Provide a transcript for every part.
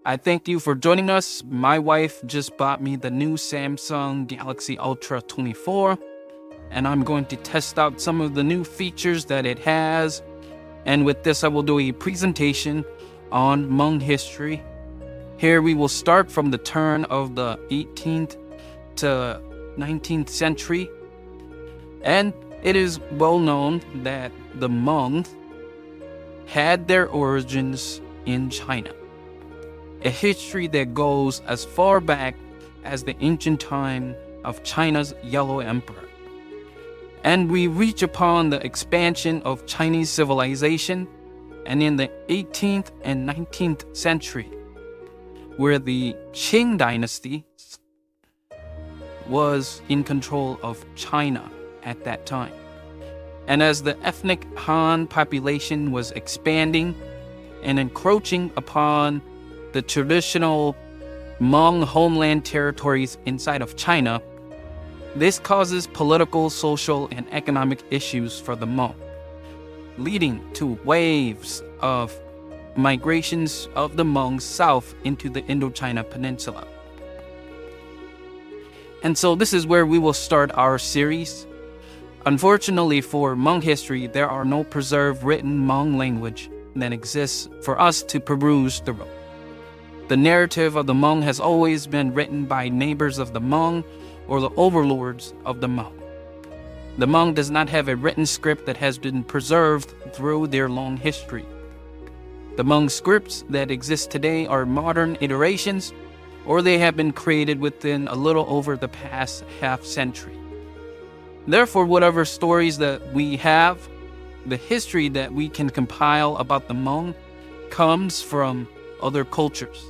I thank you for joining us. My wife just bought me the new Samsung Galaxy Ultra 24, and I'm going to test out some of the new features that it has. And with this, I will do a presentation on Hmong history. Here we will start from the turn of the 18th to 19th century. And it is well known that the Hmong had their origins in China, a history that goes as far back as the ancient time of China's Yellow Emperor. And we reach upon the expansion of Chinese civilization, and in the 18th and 19th century, where the Qing dynasty was in control of China at that time. And as the ethnic Han population was expanding and encroaching upon the traditional Hmong homeland territories inside of China, this causes political, social, and economic issues for the Hmong, leading to waves of migrations of the Hmong south into the Indochina Peninsula. And so this is where we will start our series. Unfortunately for Hmong history, there are no preserved written Hmong language that exists for us to peruse through. The narrative of the Hmong has always been written by neighbors of the Hmong or the overlords of the Hmong. The Hmong does not have a written script that has been preserved through their long history. The Hmong scripts that exist today are modern iterations, or they have been created within a little over the past half century. Therefore, whatever stories that we have, the history that we can compile about the Hmong comes from other cultures,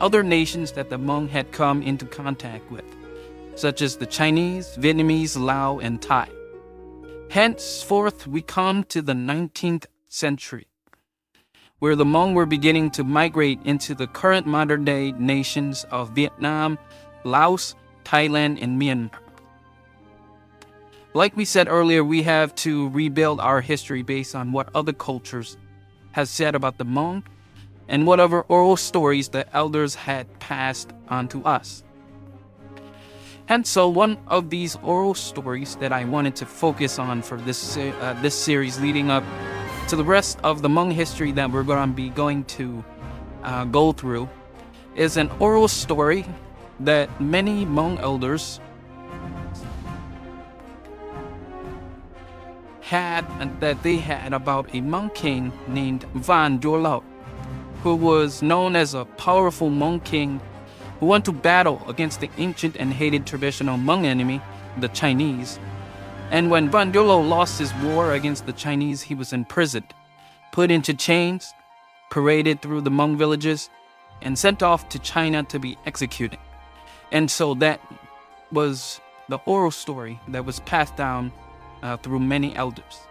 other nations that the Hmong had come into contact with, such as the Chinese, Vietnamese, Lao, and Thai. Henceforth, we come to the 19th century, where the Hmong were beginning to migrate into the current modern-day nations of Vietnam, Laos, Thailand, and Myanmar. Like we said earlier, we have to rebuild our history based on what other cultures have said about the Hmong and whatever oral stories the elders had passed on to us. And so one of these oral stories that I wanted to focus on for this series leading up to the rest of the Hmong history that we're going to be going to go through is an oral story that many Hmong elders had about a Hmong king named Vang Pao Coup, who was known as a powerful Hmong king who went to battle against the ancient and hated traditional Hmong enemy, the Chinese. And when Vang Pao Coup lost his war against the Chinese, he was imprisoned, put into chains, paraded through the Hmong villages, and sent off to China to be executed. And so that was the oral story that was passed down through many elders.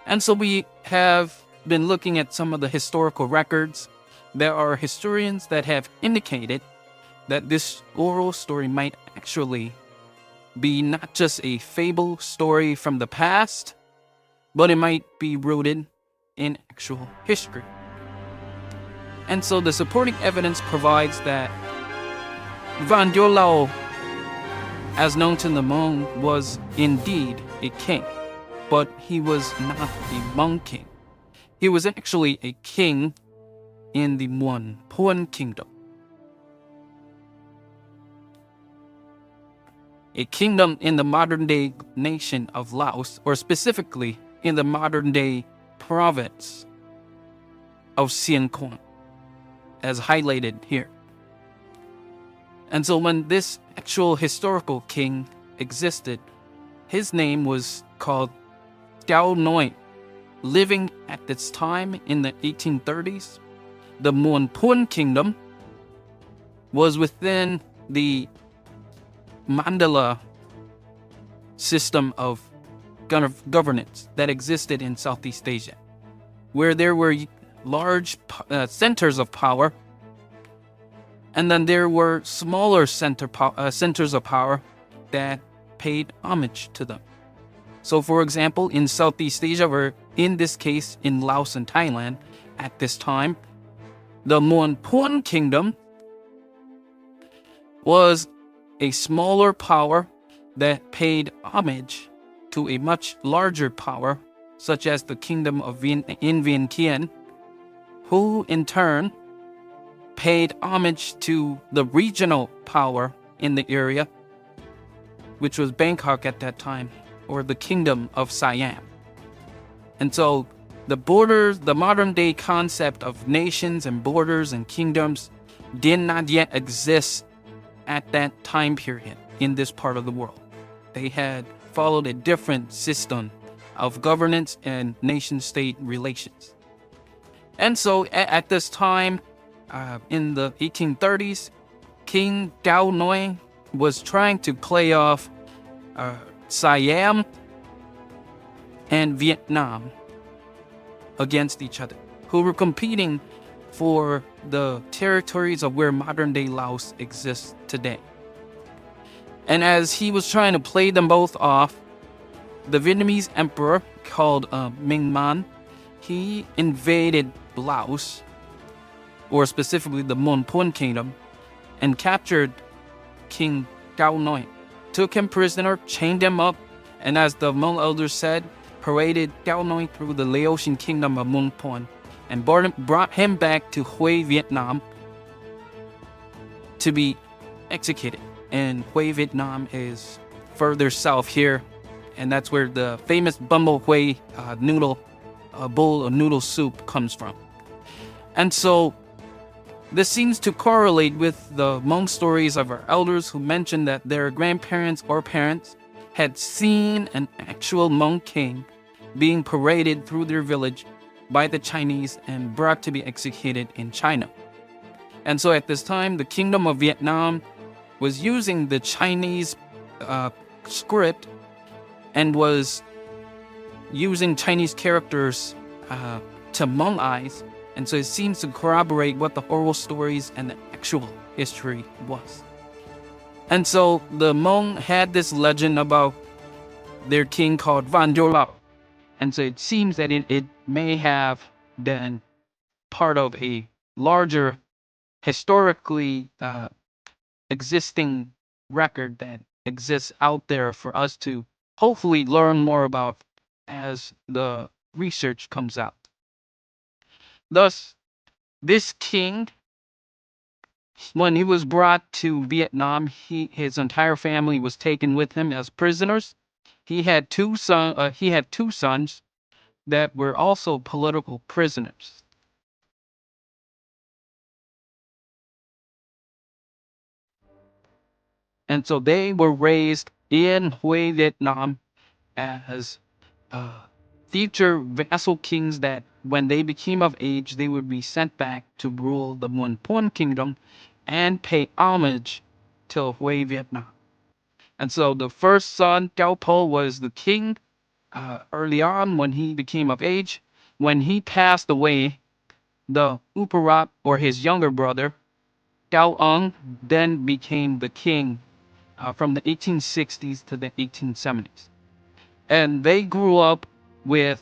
And so we have been looking at some of the historical records. There are historians that have indicated that this oral story might actually be not just a fable story from the past, but it might be rooted in actual history. And so the supporting evidence provides that Vang Pao Coup, as known to the Hmong, was indeed a king, but he was not a Hmong king. He was actually a king in the Muong Phuan Kingdom, a kingdom in the modern-day nation of Laos, or specifically in the modern-day province of Xiên Quan, as highlighted here. And so when this actual historical king existed, his name was called Dao Noi. Living at this time in the 1830s, the Muong Phuan Kingdom was within the mandala system of governance that existed in Southeast Asia, where there were large centers of power, and then there were smaller centers of power that paid homage to them. So for example, in Southeast Asia, or in this case in Laos and Thailand at this time, The Muong Phuan Kingdom was a smaller power that paid homage to a much larger power, such as the Kingdom of Viet Kien, who in turn paid homage to the regional power in the area, which was Bangkok at that time, or the Kingdom of Siam. And so the borders, the modern day concept of nations and borders and kingdoms did not yet exist at that time period in this part of the world. They had followed a different system of governance and nation-state relations. And so at this time, in the 1830s, King Cao Noi was trying to play off Siam and Vietnam against each other, who were competing for the territories of where modern-day Laos exists today. And as he was trying to play them both off, the Vietnamese emperor called Minh, he invaded Laos, or specifically the Muong Phuan Kingdom, and captured King Cao Noi, took him prisoner, chained him up, and as the Hmong elders said, paraded Cao Noi through the Laotian kingdom of Muong Phuan and brought him back to Hue, Vietnam to be executed. And Hue, Vietnam is further south here, and that's where the famous bumble Hue noodle, bowl of noodle soup comes from. And so this seems to correlate with the Hmong stories of our elders who mentioned that their grandparents or parents had seen an actual Hmong king being paraded through their village by the Chinese and brought to be executed in China. And so at this time, the Kingdom of Vietnam was using the Chinese script and was using Chinese characters to Hmong-ize. And so it seems to corroborate what the oral stories and the actual history was. And so the Hmong had this legend about their king called Vang Pao Coup. And so it seems that it may have been part of a larger historically existing record that exists out there for us to hopefully learn more about as the research comes out. Thus, this king, when he was brought to Vietnam, his entire family was taken with him as prisoners. He had two sons that were also political prisoners. And so they were raised in Hue, Vietnam as future vassal kings that when they became of age, they would be sent back to rule the Muong Phuan Kingdom and pay homage to Hue, Vietnam. And so the first son, Cao Po, was the king early on when he became of age. When he passed away, the Uparat, or his younger brother, Cao Ung, then became the king from the 1860s to the 1870s. And they grew up with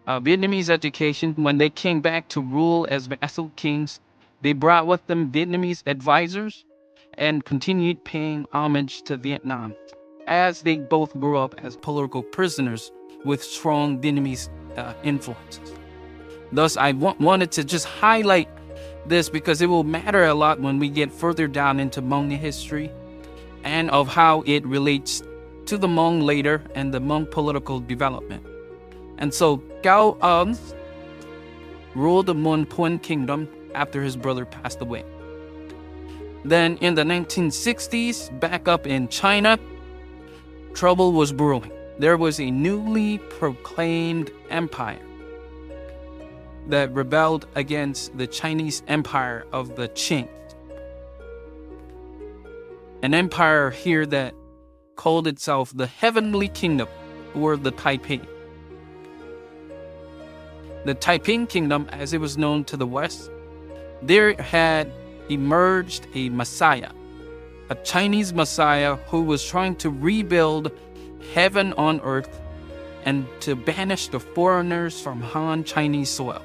Vietnamese education. When they came back to rule as vassal kings, they brought with them Vietnamese advisors and continued paying homage to Vietnam as they both grew up as political prisoners with strong Vietnamese influences. Thus, I wanted to just highlight this because it will matter a lot when we get further down into Hmong history and of how it relates to the Hmong later and the Hmong political development. And so Cao Ung ruled the Muong Phuan Kingdom after his brother passed away. Then in the 1960s, back up in China, trouble was brewing. There was a newly proclaimed empire that rebelled against the Chinese empire of the Qing. An empire here that called itself the Heavenly Kingdom, or the Taiping. The Taiping Kingdom, as it was known to the West, there had emerged a messiah, a Chinese messiah who was trying to rebuild heaven on earth and to banish the foreigners from Han Chinese soil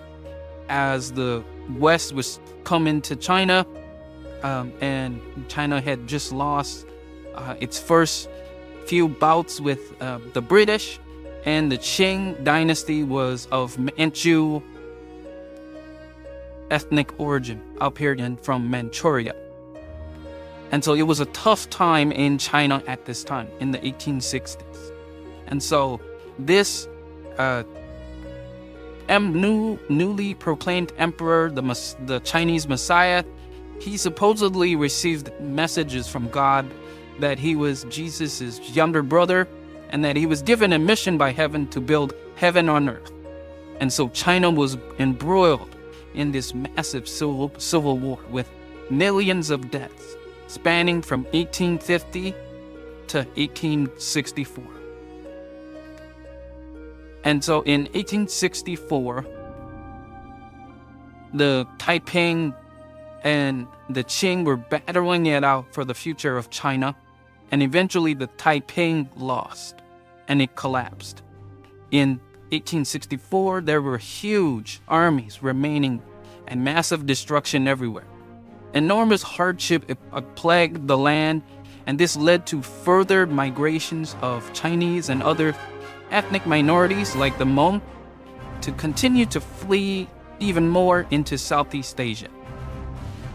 as the West was coming to China, and China had just lost its first few bouts with the British, and the Qing dynasty was of Manchu ethnic origin, up here from Manchuria. And so it was a tough time in China at this time, in the 1860s. And so this newly proclaimed emperor, the Chinese Messiah, he supposedly received messages from God that he was Jesus' younger brother, and that he was given a mission by heaven to build heaven on earth. And so China was embroiled in this massive civil war with millions of deaths, spanning from 1850 to 1864. And so in 1864, the Taiping and the Qing were battling it out for the future of China, and eventually the Taiping lost, and it collapsed. In 1864, there were huge armies remaining and massive destruction everywhere. Enormous hardship plagued the land, and this led to further migrations of Chinese and other ethnic minorities like the Hmong to continue to flee even more into Southeast Asia.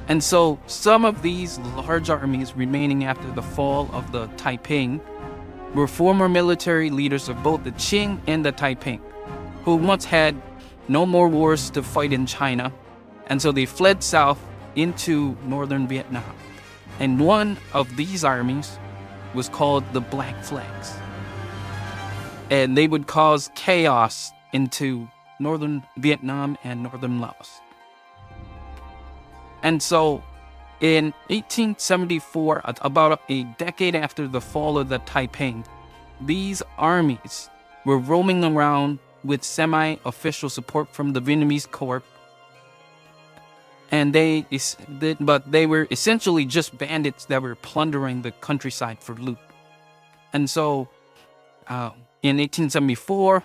And so some of these large armies remaining after the fall of the Taiping were former military leaders of both the Qing and the Taiping, who once had no more wars to fight in China, and so they fled south into northern Vietnam. And one of these armies was called the Black Flags. And they would cause chaos into northern Vietnam and northern Laos. And so in 1874, about a decade after the fall of the Taiping, these armies were roaming around with semi-official support from the Vietnamese court, and they were essentially just bandits that were plundering the countryside for loot. And so in 1874,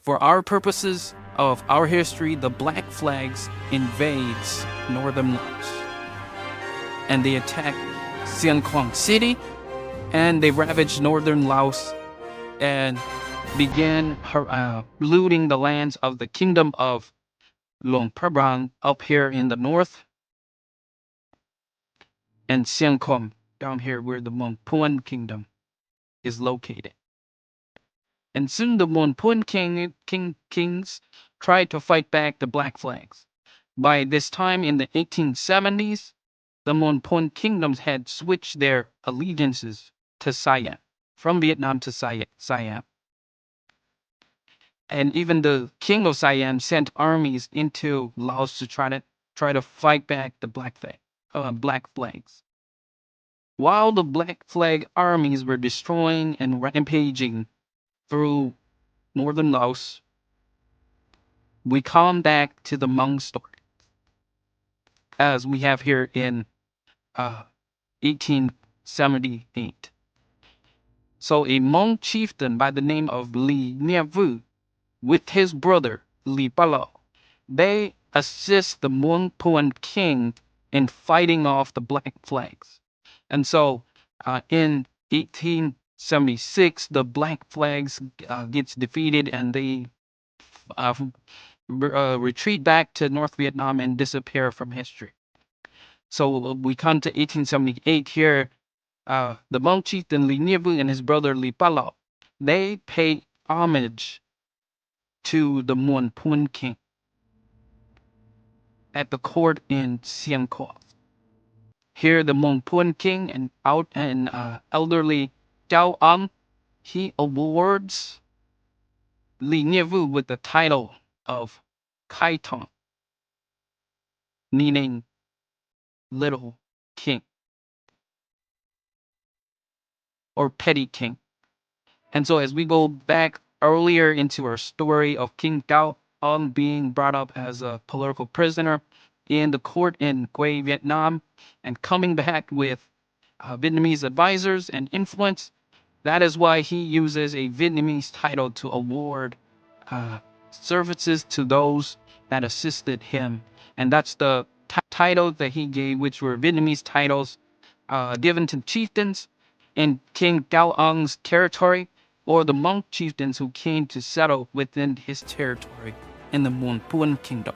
for our purposes of our history, the Black Flags invades northern Laos, and they attacked Siêng Khoang City, and they ravaged northern Laos and began looting the lands of the kingdom of Luang Prabang up here in the north, and Siêng Khoang down here where the Muong Phuan Kingdom is located. And soon the Muong Phuan kings tried to fight back the Black Flags. By this time in the 1870s, the Muong Phuan kingdoms had switched their allegiances to Siam, from Vietnam to Siam. And even the king of Siam sent armies into Laos to try to fight back the Black Flags. While the Black Flag armies were destroying and rampaging through northern Laos, we come back to the Hmong story, as we have here in 1878. So a Hmong chieftain by the name of Nhiavue, with his brother Ly Jalao, they assist the Muong Phuan king in fighting off the Black Flags. And so in 1876, the Black Flags gets defeated, and they retreat back to North Vietnam and disappear from history. So we come to 1878 here. The Hmong chieftain Nhiavue and his brother Ly Jalao, they pay homage to the Muong Phuan king at the court in Siêng Khoang. Here, the Muong Phuan king and elderly Chao Ang, he awards Nhiavue with the title of Kaitong, meaning little king or petty king. And so as we go back earlier into our story of King Chao Ang being brought up as a political prisoner in the court in Hue, Vietnam, and coming back with Vietnamese advisors and influence, that is why he uses a Vietnamese title to award services to those that assisted him And that's the titles that he gave, which were Vietnamese titles given to chieftains in King Kaitong's territory, or the Hmong chieftains who came to settle within his territory in the Muong Phuan Kingdom.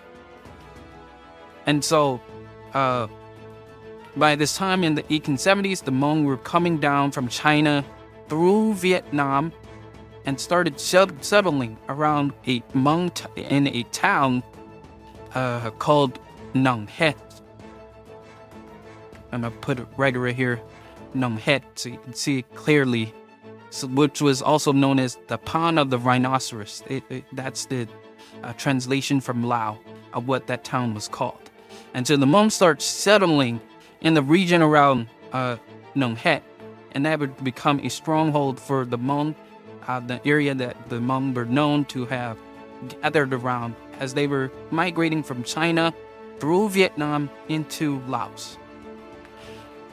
And so, by this time in the 1870s, the Hmong were coming down from China through Vietnam and started settling around a Hmong in a town called Nong. I'm gonna put it right over here, Nong so you can see it clearly. So, which was also known as the Pond of the Rhinoceros. That's the translation from Lao of what that town was called. And so the Hmong start settling in the region around Nong, and that would become a stronghold for the Hmong, the area that the Hmong were known to have gathered around as they were migrating from China through Vietnam into Laos.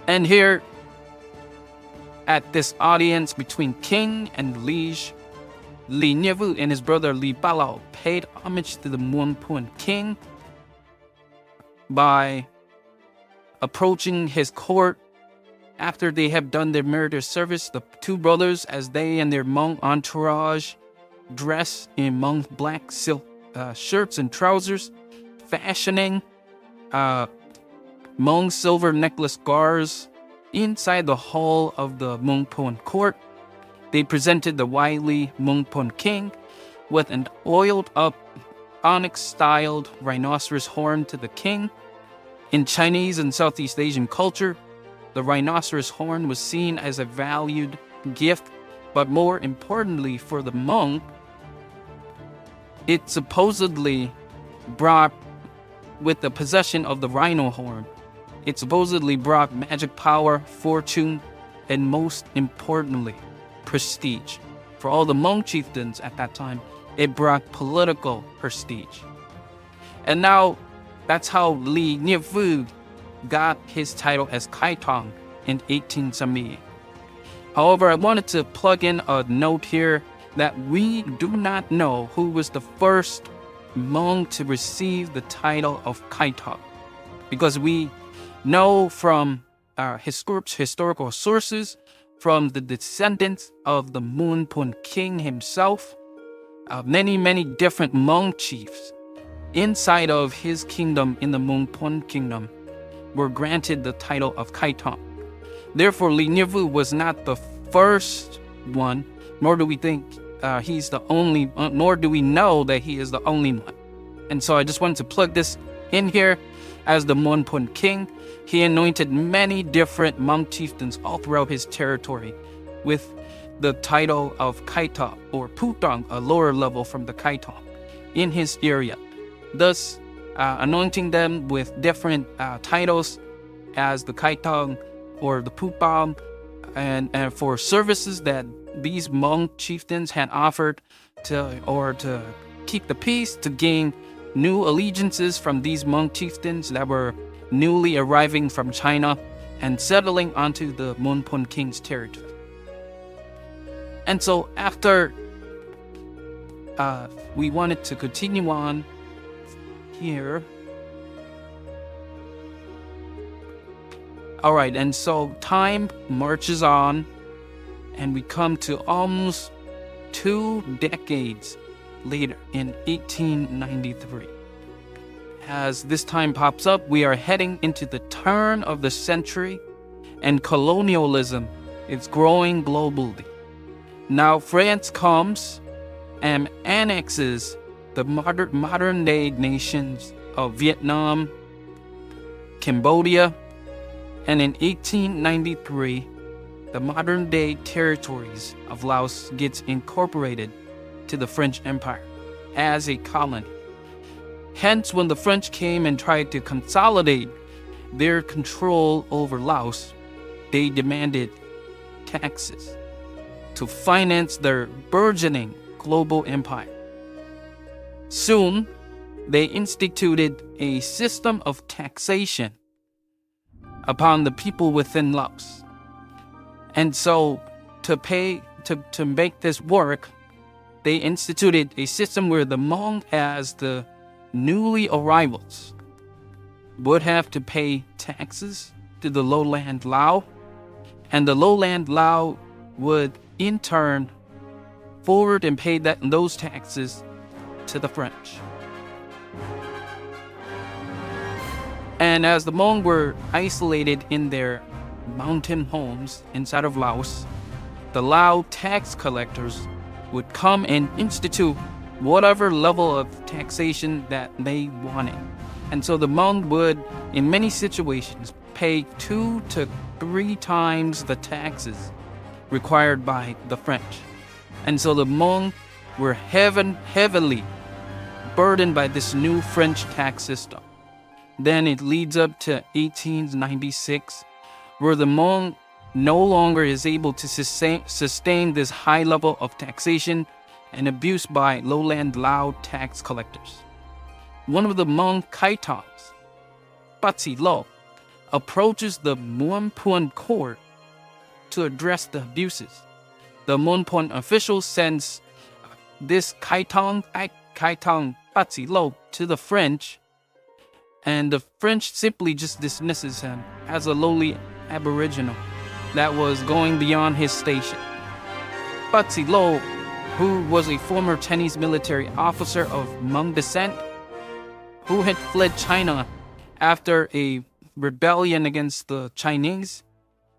And here, at this audience between King and Liege, Nhiavue and his brother Jalao paid homage to the Muong Phuan king by approaching his court. After they have done their murder service, the two brothers, as they and their Hmong entourage dress in Hmong black silk shirts and trousers, fashioning Hmong silver necklace guards inside the hall of the Muong Phuan court, they presented the wily Muong Phuan king with an oiled up onyx-styled rhinoceros horn to the king. In Chinese and Southeast Asian culture, the rhinoceros horn was seen as a valued gift, but more importantly for the Hmong, it supposedly brought, with the possession of the rhino horn, it supposedly brought magic power, fortune, and most importantly, prestige. For all the Hmong chieftains at that time, it brought political prestige. And now, that's how Nhiavue got his title as Kaitong in 1878. However, I wanted to plug in a note here that we do not know who was the first Hmong to receive the title of Kaitong, because we know from historical sources, from the descendants of the Muong Phuan king himself, many different Hmong chiefs inside of his kingdom in the Muong Phuan Kingdom were granted the title of Kaitong. Therefore, Nhiavue was not the first one, nor do we think he's the only, nor do we know that he is the only one. And so I just wanted to plug this in here. As the Muong Phuan king, he anointed many different Hmong chieftains all throughout his territory with the title of Kaitong or Putong, a lower level from the Kaitong, in his area, thus anointing them with different titles as the Kaitong or the Putong, and for services that these Hmong chieftains had offered to keep the peace, to gain new allegiances from these Hmong chieftains that were newly arriving from China and settling onto the Muong Phuan king's territory. And so after we wanted to continue on here. Alright, and so time marches on and we come to almost 2 decades later in 1893. As this time pops up, we are heading into the turn of the century and colonialism is growing globally. Now France comes and annexes the modern-day nations of Vietnam, Cambodia, and in 1893, the modern-day territories of Laos gets incorporated to the French Empire as a colony. Hence, when the French came and tried to consolidate their control over Laos, they demanded taxes to finance their burgeoning global empire. Soon, they instituted a system of taxation upon the people within Laos. And so, to make this work, they instituted a system where the Hmong, as the newly arrivals, would have to pay taxes to the lowland Lao, and the lowland Lao would in turn forward and pay those taxes to the French. And as the Hmong were isolated in their mountain homes inside of Laos, the Lao tax collectors would come and institute whatever level of taxation that they wanted. And so the Hmong would, in many situations, pay 2 to 3 times the taxes required by the French. And so the Hmong were heavily burdened by this new French tax system. Then it leads up to 1896, where the Hmong no longer is able to sustain this high level of taxation and abuse by lowland Lao tax collectors. One of the Hmong Kaitongs, Pa Chay Rebellion, approaches the Muong Phuan court to address the abuses. The Muong Phuan official sends this Kaitong Pa Chay Rebellion to the French, and the French simply just dismisses him as a lowly aboriginal that was going beyond his station. Pa Chay Rebellion, who was a former Chinese military officer of Hmong descent, who had fled China after a rebellion against the Chinese,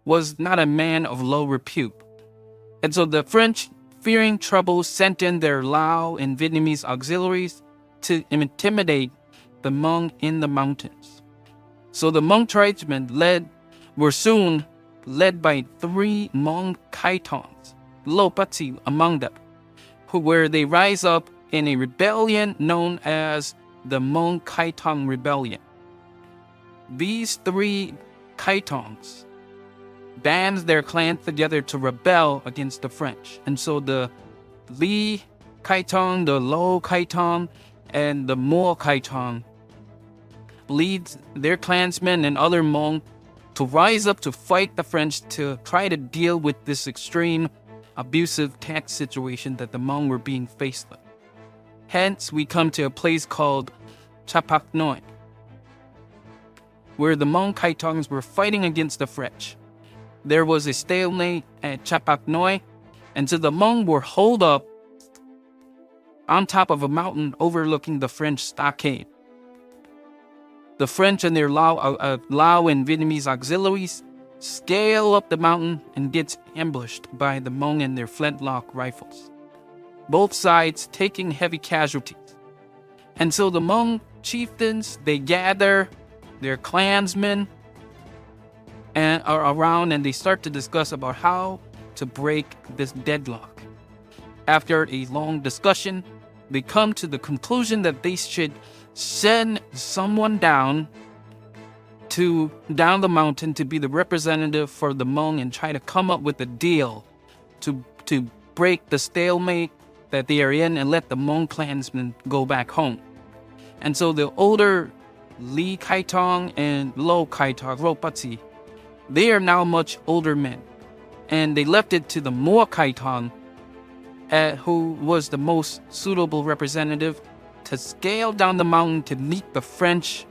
was not a man of low repute. And so the French, fearing trouble, sent in their Lao and Vietnamese auxiliaries to intimidate the Hmong in the mountains. So the Hmong tribesmen were soon led by 3 Hmong Kaitongs, Lo Pa Chay among them, where they rise up in a rebellion known as the Muong Kaitong Rebellion. These 3 Kaitongs band their clans together to rebel against the French. And so the Li Kaitong, the Lo Kaitong, and the Muong Kaitong leads their clansmen and other Hmong to rise up to fight the French to try to deal with this extreme abusive tax situation that the Hmong were being faced with. Hence, we come to a place called Chapak Noi, where the Hmong Kaitongs were fighting against the French. There was a stalemate at Chapak Noi, and so the Hmong were holed up on top of a mountain overlooking the French stockade. The French and their Lao and Vietnamese auxiliaries scale up the mountain and gets ambushed by the Hmong and their flintlock rifles, both sides taking heavy casualties. And so the Hmong chieftains, they gather their clansmen and are around, and they start to discuss about how to break this deadlock. After a long discussion, they come to the conclusion that they should send someone down the mountain to be the representative for the Hmong and try to come up with a deal to break the stalemate that they are in and let the Hmong clansmen go back home. And so the older Li Kaitong and Lo Kaitong, Ro Pa Chay, they are now much older men, and they left it to the Muong Kaitong, who was the most suitable representative, to scale down the mountain to meet the French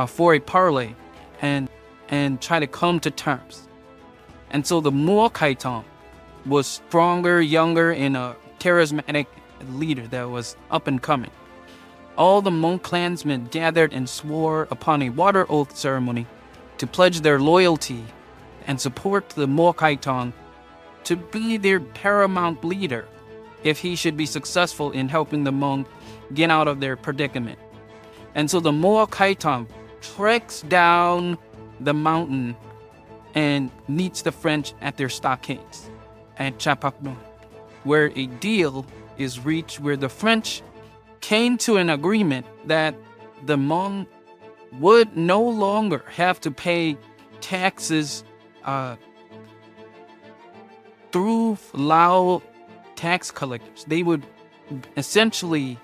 for a parley and try to come to terms. And so the Muong Kaitong was stronger, younger, and a charismatic leader that was up and coming. All the Hmong clansmen gathered and swore upon a water oath ceremony to pledge their loyalty and support the Muong Kaitong to be their paramount leader if he should be successful in helping the Hmong get out of their predicament. And so the Muong Kaitong treks down the mountain and meets the French at their stockades at Chapak Noi, where a deal is reached where the French came to an agreement that the Hmong would no longer have to pay taxes through Lao tax collectors. They would essentially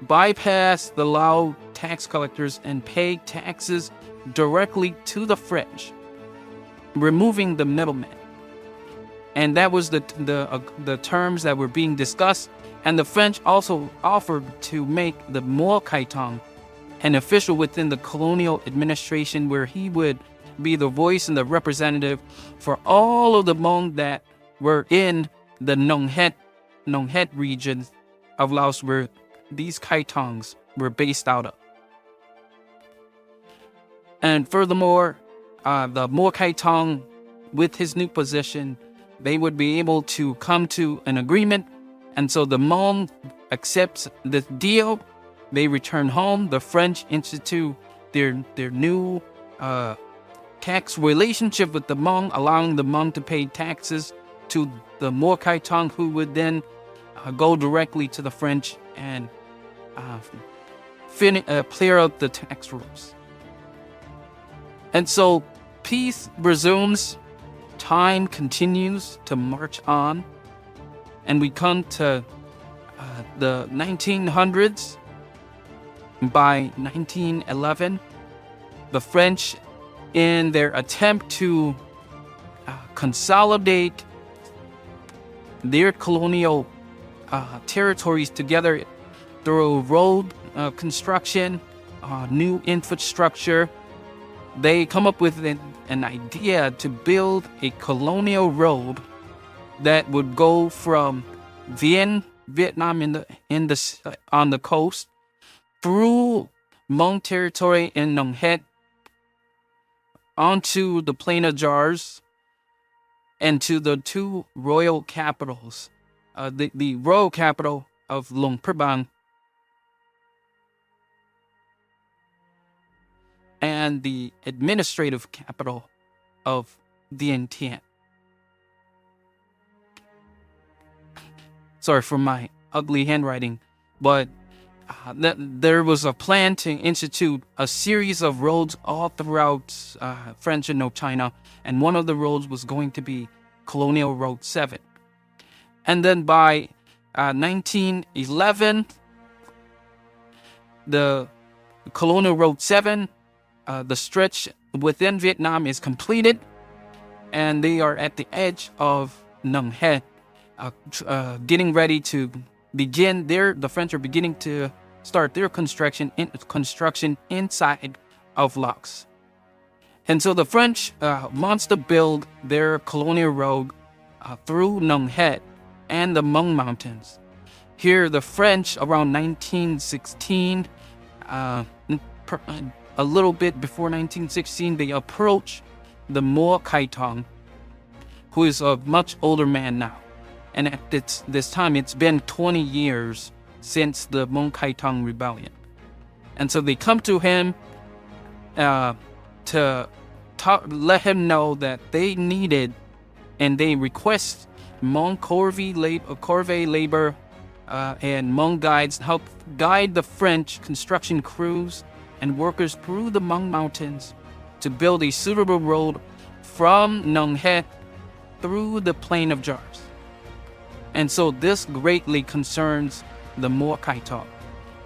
bypass the Lao tax collectors and pay taxes directly to the French, removing the middleman. And that was the terms that were being discussed. And the French also offered to make the Muong Kaitong an official within the colonial administration, where he would be the voice and the representative for all of the Hmong that were in the Nong region of Laos, where these Kaitongs were based out of. And furthermore, the Muong Kaitong, with his new position, they would be able to come to an agreement. And so the Hmong accepts the deal. They return home. The French institute their new tax relationship with the Hmong, allowing the Hmong to pay taxes to the Muong Kaitong, who would then go directly to the French and clear up the tax rules. And so peace resumes, time continues to march on, and we come to the 1900s. By 1911, the French, in their attempt to consolidate their colonial territories together through road construction, new infrastructure, they come up with an idea to build a colonial road that would go from Dien, Vietnam on the coast, through Hmong territory in Nong onto the Plain of Jars, and to the two royal capitals, the royal capital of Luang Prabang and the administrative capital of Dien. Sorry for my ugly handwriting, but there was a plan to institute a series of roads all throughout French Indochina, and one of the roads was going to be Colonial Route 7. And then by 1911, the Colonial Route 7, the stretch within Vietnam, is completed, and they are at the edge of Nong getting ready to begin the French are beginning to start their construction inside of Laos. And so the French wants to build their colonial road through Nong and the Hmong Mountains. Here, the French, around 1916, a little bit before 1916, they approach the Muong Kaitong, who is a much older man now. And at this time, it's been 20 years since the Hmong Kaitong Rebellion. And so they come to him to let him know that they needed, and they request Hmong corvée labor and Hmong guides help guide the French construction crews and workers through the Hmong Mountains to build a suitable road from Nong through the Plain of Jars. And so this greatly concerns the Muong Kaitong,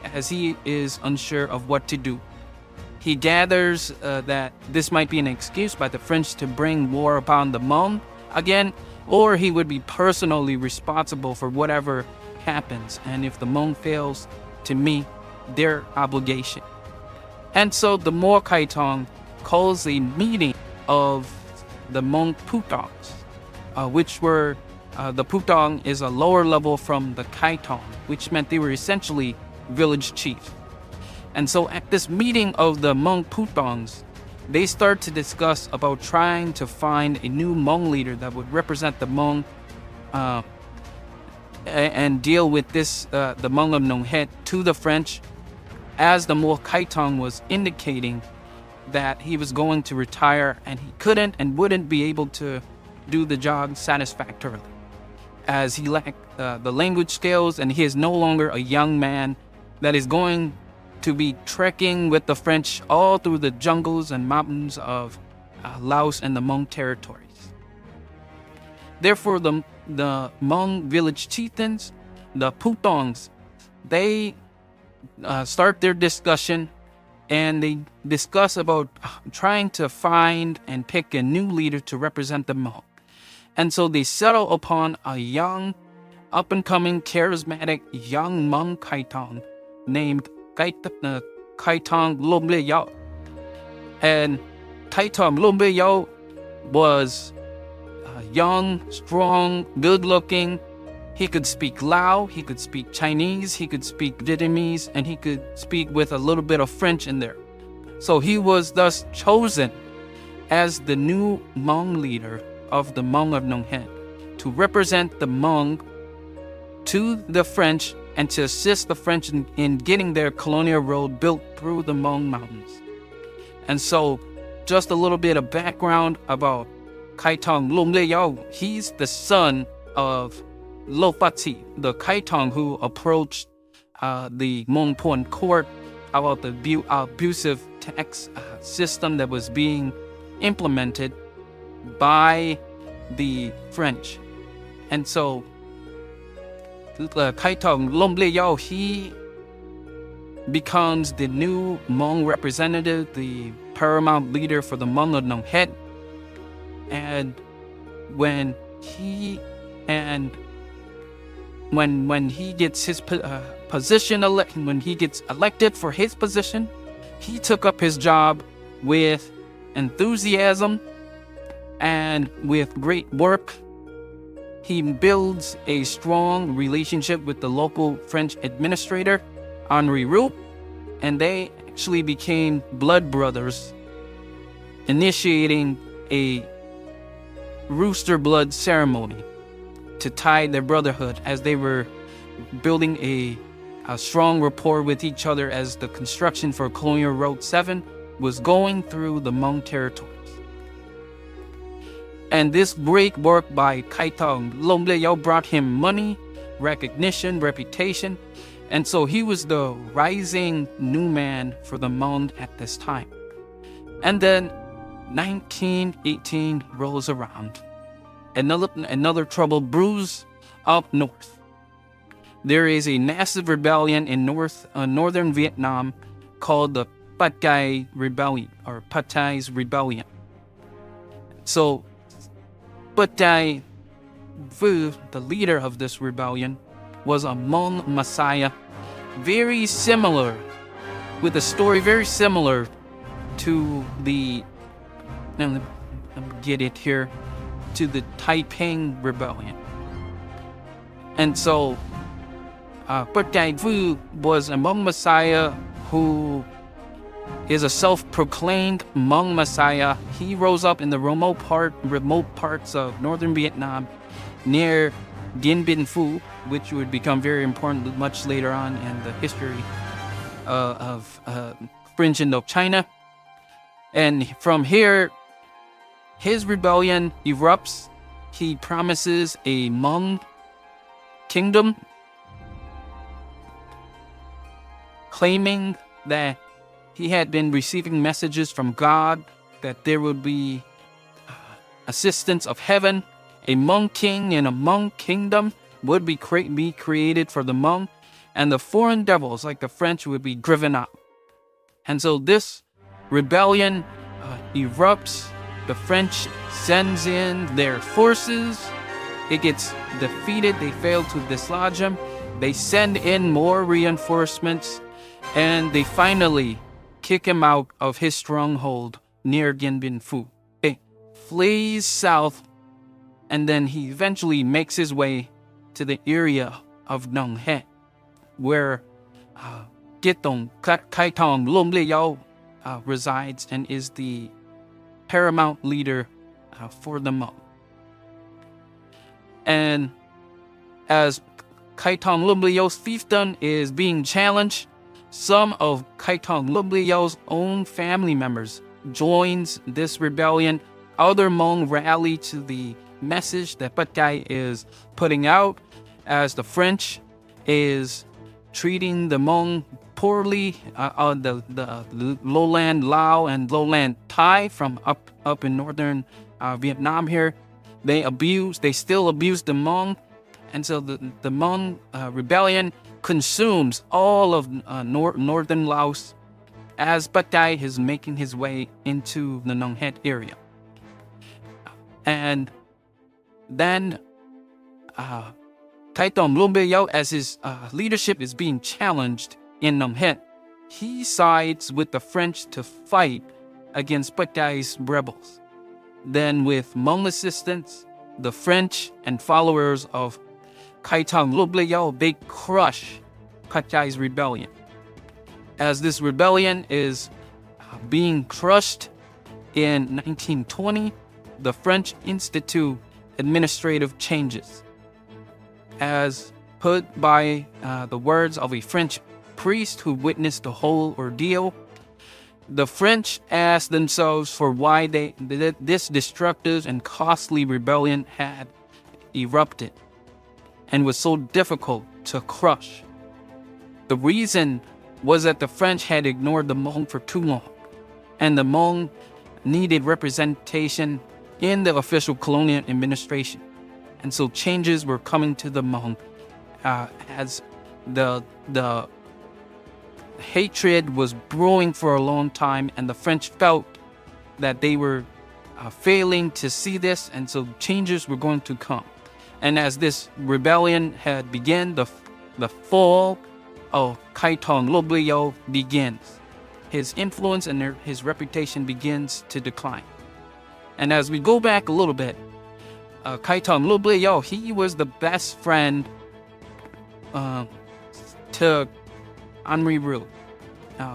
as he is unsure of what to do. He gathers that this might be an excuse by the French to bring war upon the Hmong again, or he would be personally responsible for whatever happens, and if the Hmong fails to meet their obligation. And so the Muong Kaitong calls a meeting of the Hmong Putongs, which were the Putong is a lower level from the Kaitong, which meant they were essentially village chief. And so at this meeting of the Hmong Putongs, they start to discuss about trying to find a new Hmong leader that would represent the Hmong and deal with this, the Hmong of Nong to the French, as the Muong Kaitong was indicating that he was going to retire and he couldn't and wouldn't be able to do the job satisfactorily, as he lacked the language skills, and he is no longer a young man that is going to be trekking with the French all through the jungles and mountains of Laos and the Hmong territories. Therefore, the Hmong village chieftains, the Putongs, they start their discussion, and they discuss about trying to find and pick a new leader to represent the Hmong. And so they settle upon a young, up-and-coming, charismatic young Hmong Kaitong named Kaitong Bliayao. And Kaitong Bliayao was young, strong, good-looking. He could speak Lao, he could speak Chinese, he could speak Vietnamese, and he could speak with a little bit of French in there. So he was thus chosen as the new Hmong leader of the Hmong of Nong Het to represent the Hmong to the French and to assist the French in getting their colonial road built through the Hmong mountains. And so, just a little bit of background about Kaitong Bliayao. He's the son of Lo Pati, the Kaitong who approached the Muong Phuan court about the abusive tax system that was being implemented by the French. And so Kaitong Bliayao, he becomes the new Hmong representative, the paramount leader for the Hmong of Nong Het. And when he gets his position when he gets elected for his position, he took up his job with enthusiasm and with great work. He builds a strong relationship with the local French administrator, Henri Route, and they actually became blood brothers, initiating a rooster blood ceremony to tie their brotherhood as they were building a strong rapport with each other as the construction for Colonial Route 7 was going through the Hmong territories. And this great work by Kaitong Bliayao brought him money, recognition, reputation, and so he was the rising new man for the Hmong at this time. And then 1918 rolls around. Another trouble brews up north. There is a massive rebellion in northern Vietnam called the Pa Chay Rebellion, or Pa Chay's Rebellion. So Pa Chay, the leader of this rebellion, was a Hmong Messiah, very similar, with a story very similar to the, let me get it here, to the Taiping Rebellion. And so, Pa Chay was a Hmong Messiah who is a self-proclaimed Hmong Messiah. He rose up in the remote parts of northern Vietnam near Dien Bien Phu, which would become very important much later on in the history of French Indochina. And from here, his rebellion erupts. He promises a Hmong kingdom, claiming that he had been receiving messages from God that there would be assistance of heaven, a Hmong king and a Hmong kingdom would be created for the Hmong, and the foreign devils like the French would be driven out. And so this rebellion erupts. The French sends in their forces. It gets defeated. They fail to dislodge them. They send in more reinforcements, and they finally kick him out of his stronghold near Dien Bien Phu. He flees south, and then he eventually makes his way to the area of Nong Het, where Kaitong Bliayao resides and is the paramount leader for the Hmong. And as Kaitong Bliayao's fiefdom is being challenged, some of Kaitong Bliayao's own family members joins this rebellion. Other Hmong rally to the message that Pa Chay is putting out, as the French is treating the Hmong poorly, the lowland Lao and lowland Thai from up in northern Vietnam here. They still abuse the Hmong, and so the Hmong rebellion consumes all of northern Laos as Pa Chay is making his way into the Nong Het area. And then Kaitong Bliayao, as his leadership is being challenged in Nong Het, he sides with the French to fight against Pa Chay's rebels. Then, with Hmong assistance, the French and followers of Kaitong Bliayao, they crush Pa Chay's rebellion. As this rebellion is being crushed in 1920, the French institute administrative changes. As put by the words of a French priest who witnessed the whole ordeal, the French asked themselves for why this destructive and costly rebellion had erupted and was so difficult to crush. The reason was that the French had ignored the Hmong for too long, and the Hmong needed representation in the official colonial administration. And so changes were coming to the Hmong as the hatred was brewing for a long time, and the French felt that they were failing to see this, and so changes were going to come. And as this rebellion had begun, the fall of Kaitong Bliayao begins. His influence and his reputation begins to decline. And as we go back a little bit, Kaitong Bliayao, he was the best friend to Henri Route,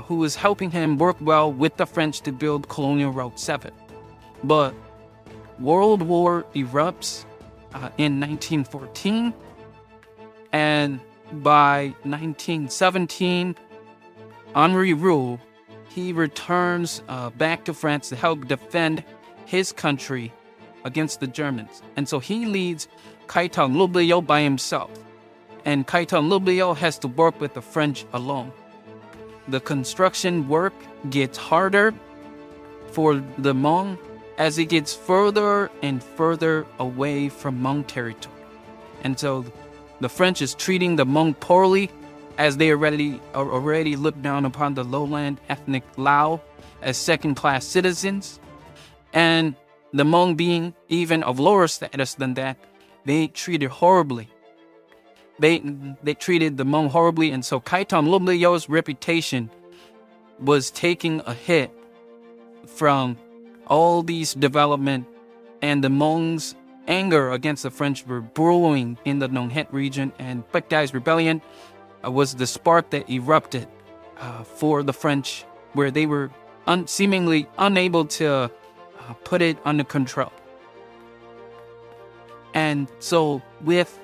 who was helping him work well with the French to build Colonial Route 7. But World War erupts in 1914, and by 1917, Henri Route, he returns back to France to help defend his country against the Germans. And so he leads Kaitong Bliayao by himself, and Kaitong Bliayao has to work with the French alone. The construction work gets harder for the Hmong as it gets further and further away from Hmong territory. And so the French is treating the Hmong poorly, as they already look down upon the lowland ethnic Lao as second-class citizens. And the Hmong, being even of lower status than that, they treated horribly. They treated the Hmong horribly, and so Kaitong Bliayao's reputation was taking a hit from all these development, and the Hmong's anger against the French were brewing in the Nong region, and Pa Chay's rebellion was the spark that erupted for the French, where they were seemingly unable to put it under control. And so with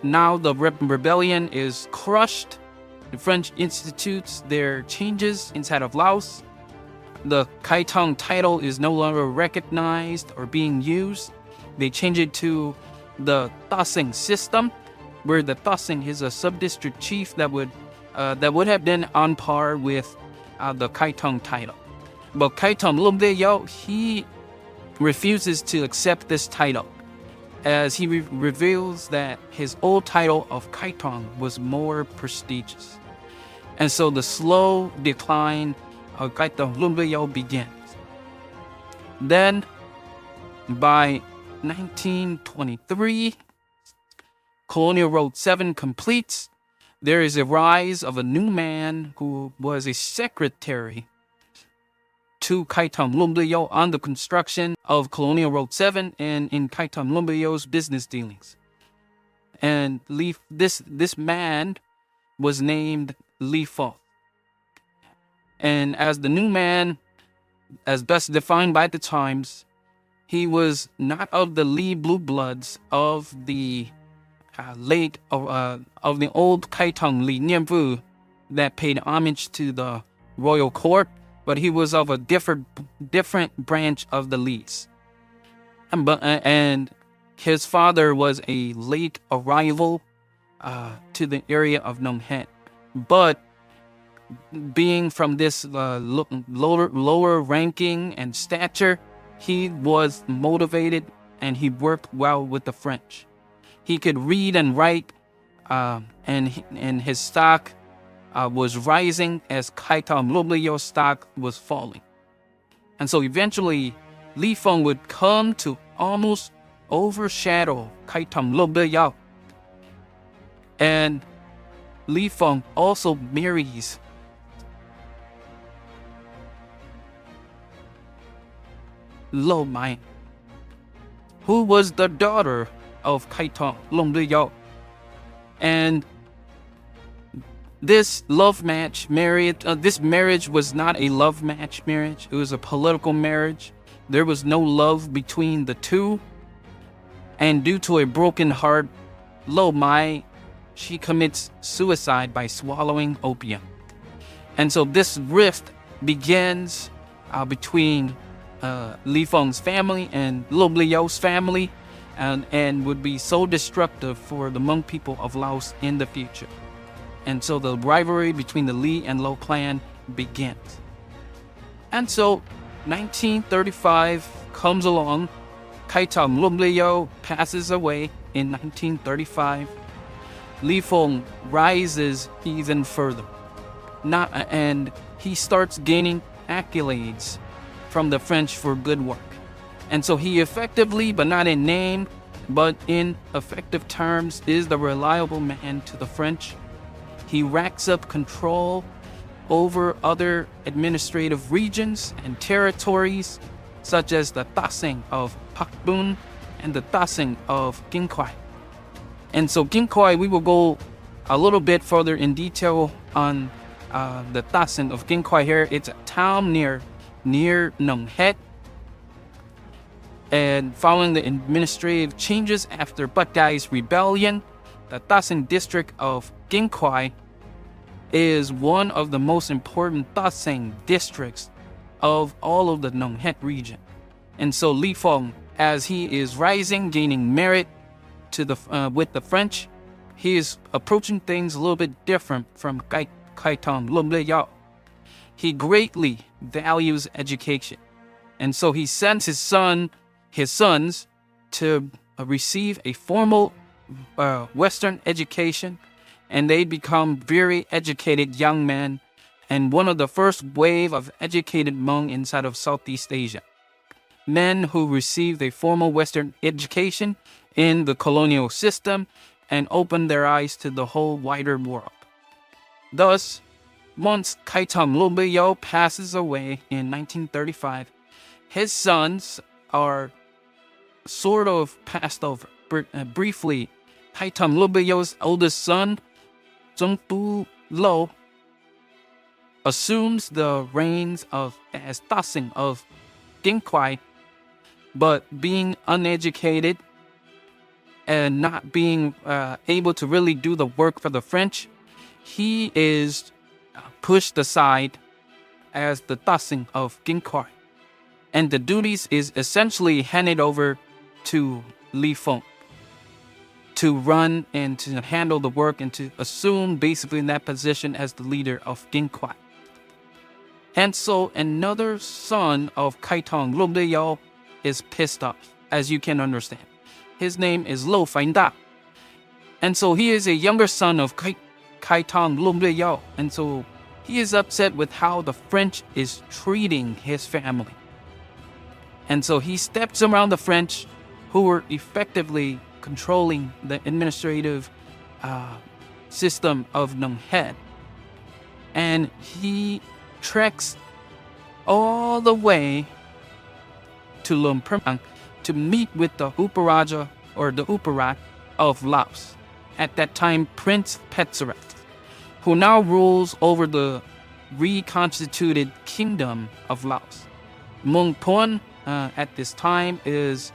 now the rebellion is crushed, the French institutes their changes inside of Laos. The Kaitong title is no longer recognized or being used. They change it to the Tasseng system, where the Tasseng is a sub-district chief that would have been on par with the Kaitong title. But Kaitong Bliayao, he refuses to accept this title, as he reveals that his old title of Kaitong was more prestigious. And so the slow decline of Kaitong Bliayao begins. Then, by 1923, Colonial Route 7 completes. There is a rise of a new man who was a secretary to Kaitong Bliayao on the construction of Colonial Route 7 and in Kaitong Bliayao's business dealings. And this man was named Lyfoung. And as the new man, as best defined by the times, he was not of the Ly blue bloods of the of the old Kaitong Ly Nhiavue that paid homage to the royal court, but he was of a different branch of the Lys. And his father was a late arrival to the area of Nong. But being from this lower ranking and stature, he was motivated and he worked well with the French. He could read and write, and his stock was rising as Kaitong Bliayao's stock was falling. And so eventually, Lyfoung would come to almost overshadow Kaitong Bliayao. And Lyfoung also marries Mai, who was the daughter of Kaitong, Bliayao. And this marriage was not a love match marriage. It was a political marriage. There was no love between the two. And due to a broken heart, Mai, she commits suicide by swallowing opium. And so this rift begins between Lyfoung's family and Bliayao's family, and would be so destructive for the Hmong people of Laos in the future. And so the rivalry between the Ly and Lo clan begins. And so 1935 comes along. Kaitong Bliayao passes away in 1935. Lyfoung rises even further. And he starts gaining accolades from the French for good work. And so he effectively, but not in name, but in effective terms, is the reliable man to the French. He racks up control over other administrative regions and territories, such as the Tasseng of Pak Bun and the Tasseng of Khoai. And so Khoai, we will go a little bit further in detail on the Tasseng of Khoai here. It's a town near Nong. And following the administrative changes after Pa Chay's rebellion, the Tasseng district of Khoai is one of the most important Tasseng districts of all of the Nong region. And so Lyfoung, as he is rising, gaining merit with the French, he is approaching things a little bit different from Kaitong Bliayao. He greatly values education, and so he sends his sons to receive a formal Western education, and they become very educated young men, and one of the first wave of educated Hmong inside of Southeast Asia. Men who received a formal Western education in the colonial system and opened their eyes to the whole wider world. Thus, once Kaitong Bliayao passes away in 1935, his sons are sort of passed over. Briefly, Kaitong Bliayao's oldest son, Touby Lyfoung, assumes the reins as Tasseng of Khoai, but being uneducated and not being able to really do the work for the French, he is pushed aside as the Tasseng of Khoai, and the duties is essentially handed over to Lyfoung to run and to handle the work and to assume basically in that position as the leader of Khoai. And so another son of Kaitong Bliayao is pissed off, as you can understand. His name is Lo Phanh Da. And so he is a younger son of Kaitong Bliayao. And so he is upset with how the French is treating his family. And so he steps around the French, who were effectively controlling the administrative system of Nong. And he treks all the way to Luang Prabang to meet with the Uparaja or the Uparat of Laos, at that time Prince Petsaret, who now rules over the reconstituted Kingdom of Laos. Muong Phuan at this time is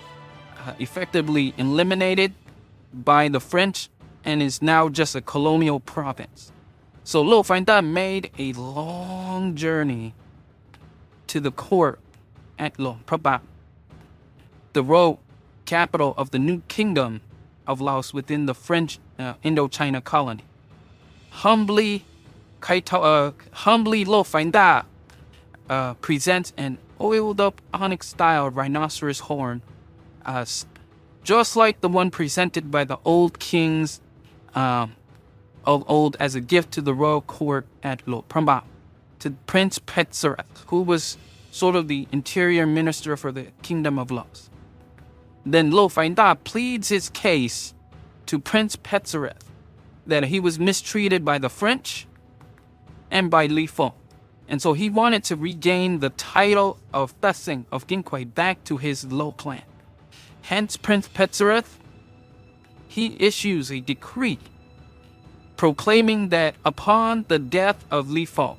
effectively eliminated by the French and is now just a colonial province. So Lo Phanh Da made a long journey to the court at Luang Prabang, the royal capital of the new kingdom of Laos within the French Indochina colony. Humbly, Lo Phanh Da presents an oiled-up onyx-style rhinoceros horn, just like the one presented by the old kings of old as a gift to the royal court at Luang Prabang, to Prince Petsaret, who was sort of the interior minister for the Kingdom of Laos. Then Lo Phanh Da pleads his case to Prince Petsaret that he was mistreated by the French and by Lyfoung, And so he wanted to regain the title of Tasseng of Khoai back to his Lo clan. Hence, Prince Petsereth, he issues a decree proclaiming that upon the death of Lyfoung,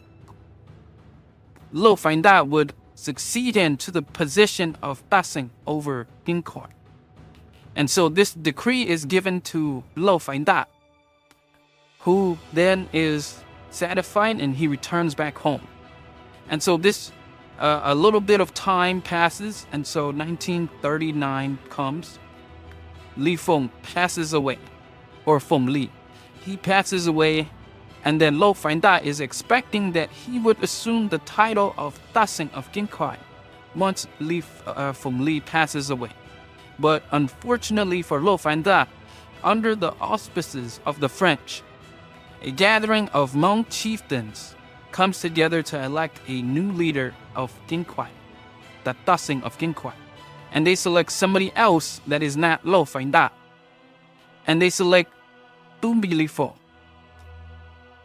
Lo Phan Da would succeed him to the position of Tasseng over Khoai. And so this decree is given to Lo Phan Da, who then is satisfied and he returns back home. And so this, a little bit of time passes, and so 1939 comes. Lyfoung passes away, or Phung Ly. He passes away, and then Lo Phan Da is expecting that he would assume the title of Tasseng of Khoai once Phung Ly passes away. But unfortunately for Lo Phan Da, under the auspices of the French, a gathering of Hmong chieftains comes together to elect a new leader of Khoai, the Tasseng of Khoai. And they select somebody else that is not Lo Phan Da. And they select Touby Lyfoung,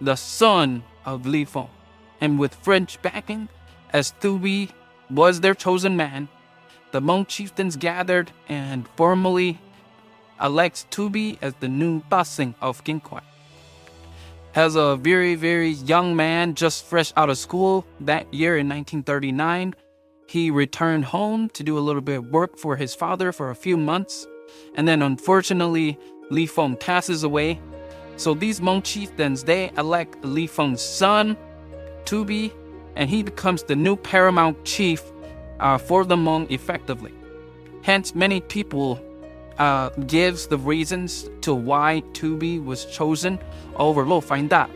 the son of Lyfoung. And with French backing, as Touby was their chosen man, the Hmong chieftains gathered and formally elects Touby as the new Tasseng of Khoai. As a very, very young man, just fresh out of school that year in 1939, he returned home to do a little bit of work for his father for a few months. And then unfortunately, Lyfoung passes away. So these Hmong chieftains, they elect Lyfoung's son, Touby, and he becomes the new paramount chief for the Hmong effectively. Hence, many people gives the reasons to why Touby was chosen over Lo Phan Da,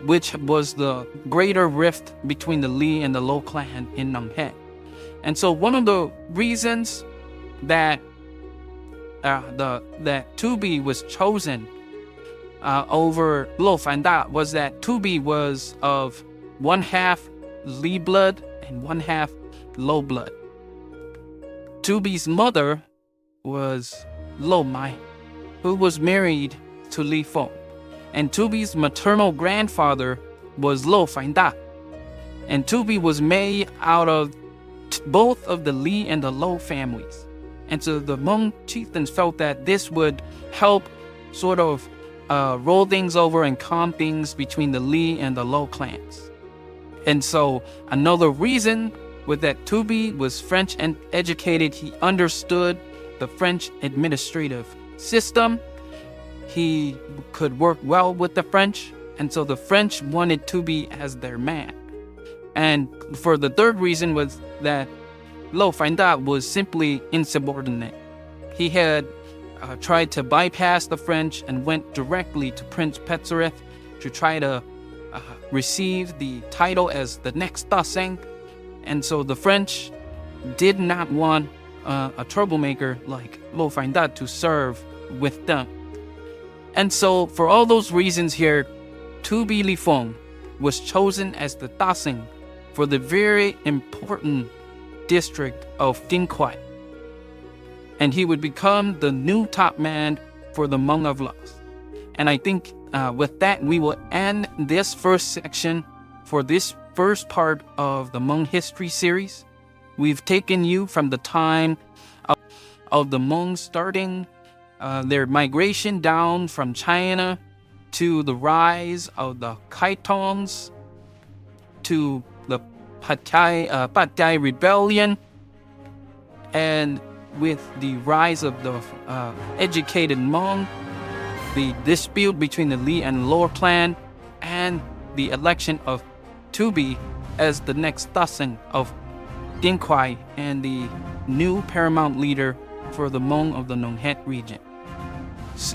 which was the greater rift between the Ly and the Lo clan in Nong. And so one of the reasons that that Touby was chosen over Lo Phan Da was that Touby was of one half Ly blood and one half Lo blood. Touby's mother was Lo Mai, who was married to Lyfoung, and Touby's maternal grandfather was Lo Phan Da, and Touby was made out of both of the Ly and the Lo families. And so the Hmong chieftains felt that this would help sort of roll things over and calm things between the Ly and the Lo clans. And so another reason was that Touby was French and educated. He understood the French administrative system. He could work well with the French, and so the French wanted Touby as their man. And for the third reason was that Lo Phan Da was simply insubordinate. He had tried to bypass the French and went directly to Prince Petsereth to try to receive the title as the next Tasseng. And so the French did not want a troublemaker like Lo Phan Da to serve with them. And so for all those reasons here, Touby Lyfoung was chosen as the Tasseng for the very important district of Khoai. And he would become the new top man for the Hmong of Laos. And I think with that, we will end this first section for this first part of the Hmong History series. We've taken you from the time of the Hmong starting their migration down from China to the rise of the Kaitongs, to the Pa Chay Rebellion, and with the rise of the educated Hmong, the dispute between the Ly and Lo clan, and the election of Touby as the next Tasseng of Khoai and the new paramount leader for the Hmong of the Nong region.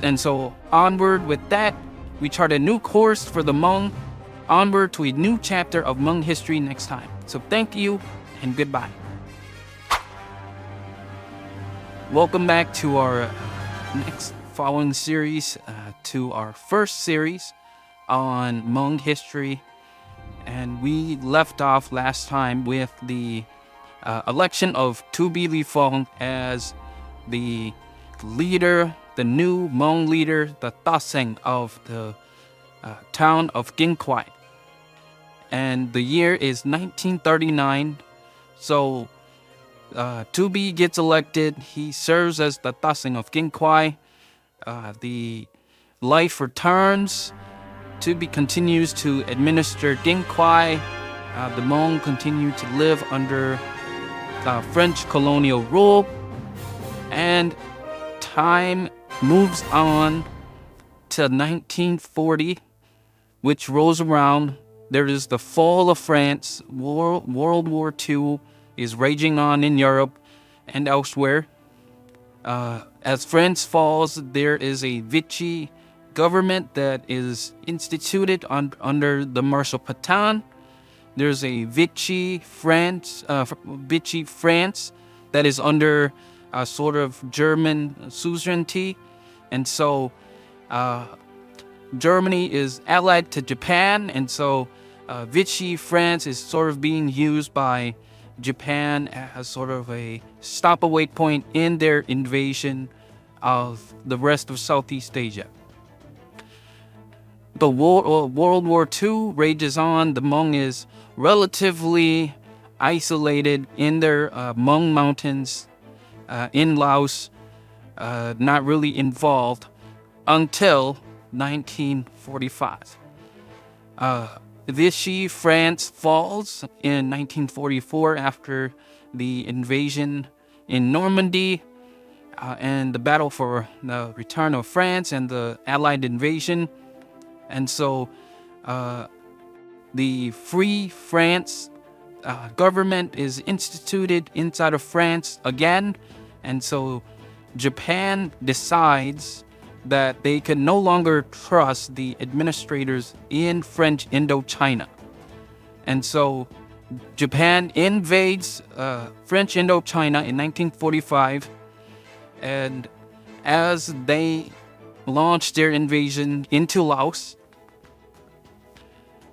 And so onward with that, we chart a new course for the Hmong, onward to a new chapter of Hmong history next time. So thank you and goodbye. Welcome back to our next following series, to our first series on Hmong history. And we left off last time with the election of Touby Lyfoung as the leader, the new Hmong leader, the Tasseng of the town of Khoai. and the year is 1939. So Touby gets elected. He serves as the Tasseng of Khoai. The life returns. Touby continues to administer Khoai. The Hmong continue to live under French colonial rule. And time moves on to 1940, which rolls around. There is the fall of France. World War II is raging on in Europe and elsewhere. As France falls, there is a Vichy government that is instituted under the Marshal Pétain. There's a Vichy France that is under a sort of German suzerainty, and so Germany is allied to Japan, and so Vichy France is sort of being used by Japan as sort of a stop-away point in their invasion of the rest of Southeast Asia. The World War II rages on. The Hmong is relatively isolated in their Hmong mountains in Laos, not really involved until 1945. Vichy France falls in 1944 after the invasion in Normandy and the battle for the return of France and the Allied invasion. And so the Free France government is instituted inside of France again. And so Japan decides that they can no longer trust the administrators in French Indochina. And so Japan invades French Indochina in 1945. And as they launch their invasion into Laos,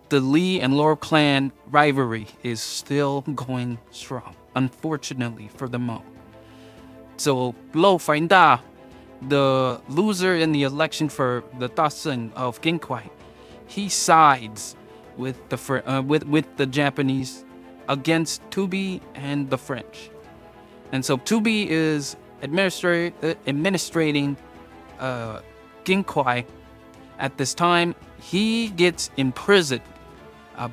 the Ly and Law clan rivalry is still going strong, unfortunately for the Hmong. So Lo Phain Da, the loser in the election for the Tasseng of Khoai, he sides with the Japanese against Touby and the French. And so Touby is administrating Khoai. At this time, he gets imprisoned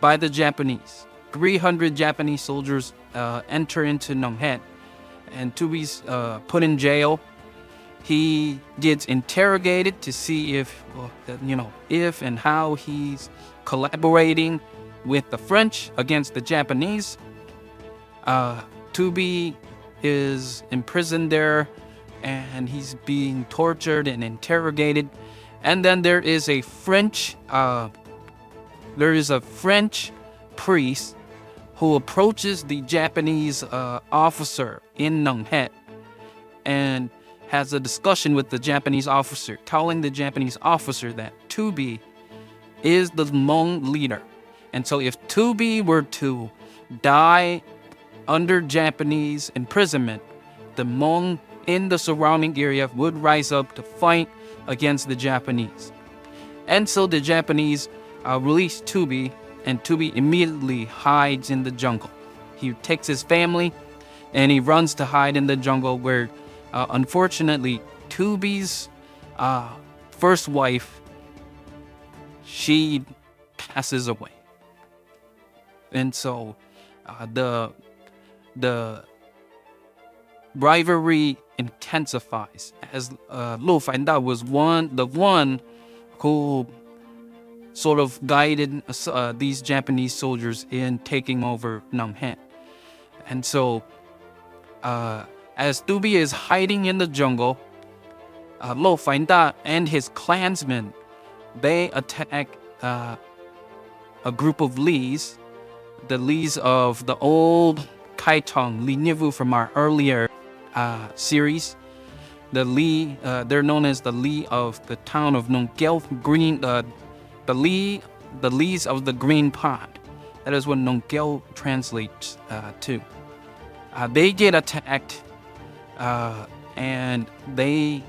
by the Japanese. 300 Japanese soldiers enter into Nong, and Touby's put in jail. He gets interrogated to see if and how he's collaborating with the French against the Japanese. Touby is imprisoned there, and he's being tortured and interrogated. And then there is a French priest who approaches the Japanese officer in Nong and has a discussion with the Japanese officer, telling the Japanese officer that Touby is the Hmong leader. And so if Touby were to die under Japanese imprisonment, the Hmong in the surrounding area would rise up to fight against the Japanese. And so the Japanese release Touby, and Touby immediately hides in the jungle. He takes his family and he runs to hide in the jungle, where unfortunately Touby's first wife, she passes away. And so the rivalry intensifies, as Lo Phain Da was the one who sort of guided these Japanese soldiers in taking over Nong. And so as Touby is hiding in the jungle, Lo Phain Da and his clansmen, they attack a group of Lys, the Lys of the old Kaitong, Nhiavue from our earlier series. The Ly, they're known as the Ly of the town of Ncuab, the Lys of the Green Pond. That is what Ncuab translates to. They get attacked, and they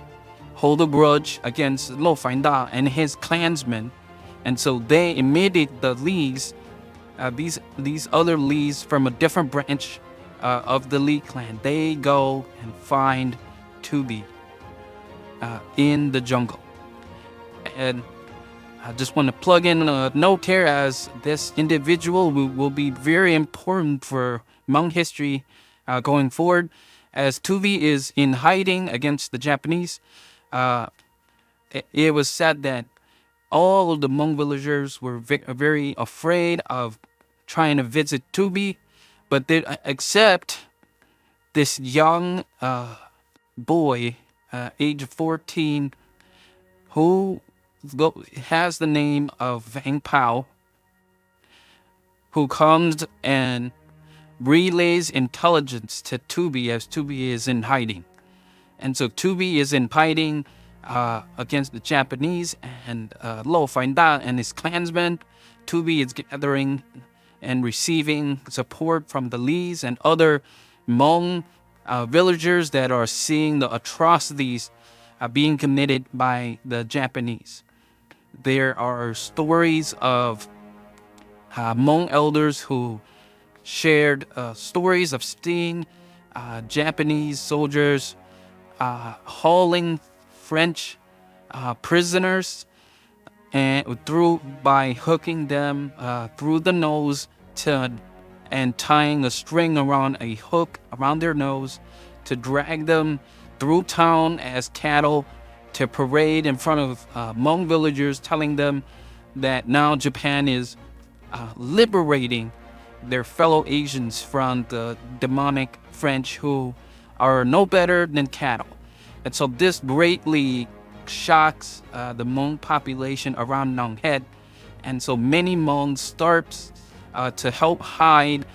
hold a grudge against Lo Phain Da and his clansmen, and so they immediately, the Lys, these other Lys from a different branch of the Ly clan, they go and find Touby in the jungle. And I just want to plug in a note here, as this individual will be very important for Hmong history going forward, as Touby is in hiding against the Japanese. It was said that all of the Hmong villagers were very afraid of trying to visit Touby, but they except this young boy, age 14, who has the name of Vang Pao, who comes and relays intelligence to Touby as Touby is in hiding. And so Touby is in hiding against the Japanese, and Lo Phan Da and his clansmen. Touby is gathering and receiving support from the Lys and other Hmong villagers that are seeing the atrocities being committed by the Japanese. There are stories of Hmong elders who shared stories of seeing Japanese soldiers hauling French prisoners and by hooking them through the nose and tying a string around a hook around their nose to drag them through town as cattle to parade in front of Hmong villagers, telling them that now Japan is liberating their fellow Asians from the demonic French, who are no better than cattle. And so this greatly shocks the Hmong population around Nong Head. And so many Hmong start to help hide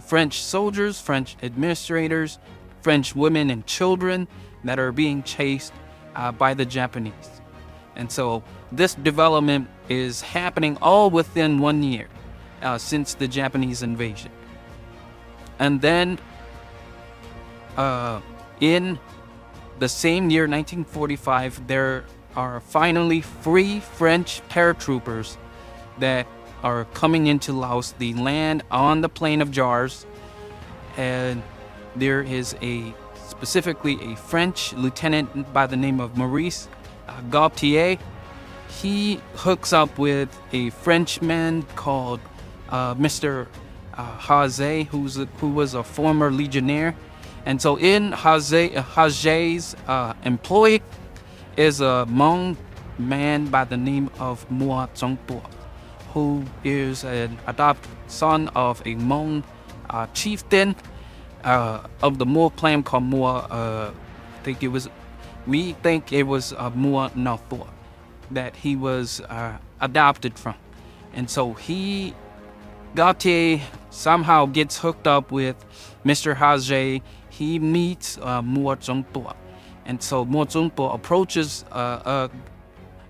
French soldiers, French administrators, French women and children that are being chased by the Japanese. And so this development is happening all within 1 year since the Japanese invasion. And then in the same year, 1945, there are finally free French paratroopers that are coming into Laos, the land on the Plain of Jars. And there is specifically a French lieutenant by the name of Maurice Gaultier. He hooks up with a Frenchman called Mr. Haze, who was a former legionnaire. And so in Haze's employ is a Hmong man by the name of Mua Tsongpo, who is an adopted son of a Hmong chieftain of the Mua clan called Mua. We think it was Mua Nathua that he was adopted from. And so Gautier somehow gets hooked up with Mr. Haze. He meets Mua Tsongpo. And so Mua Tsongpo approaches,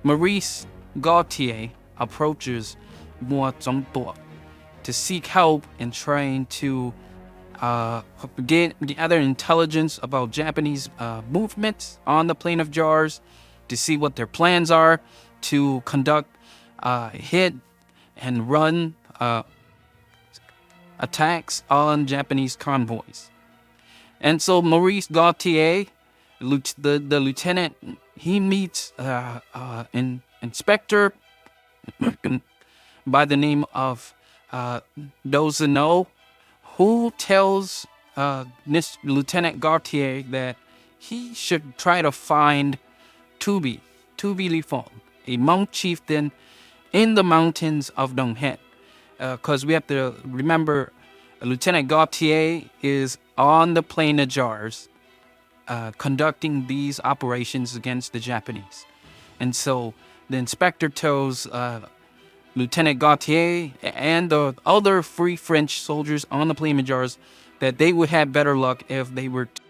Maurice Gaultier approaches Mua Tsongpo to seek help in trying to gather intelligence about Japanese movements on the Plain of Jars, to see what their plans are to conduct hit and run attacks on Japanese convoys. And so Maurice Gaultier, the lieutenant, he meets an inspector by the name of Dozano, who tells Lieutenant Gaultier that he should try to find Touby Lyfoung, a Hmong chieftain in the mountains of Nong Head. Because we have to remember, Lieutenant Gaultier is on the Plain of Jars conducting these operations against the Japanese. And so the inspector tells Lieutenant Gaultier and the other free French soldiers on the Plain of Jars that they would have better luck if they were to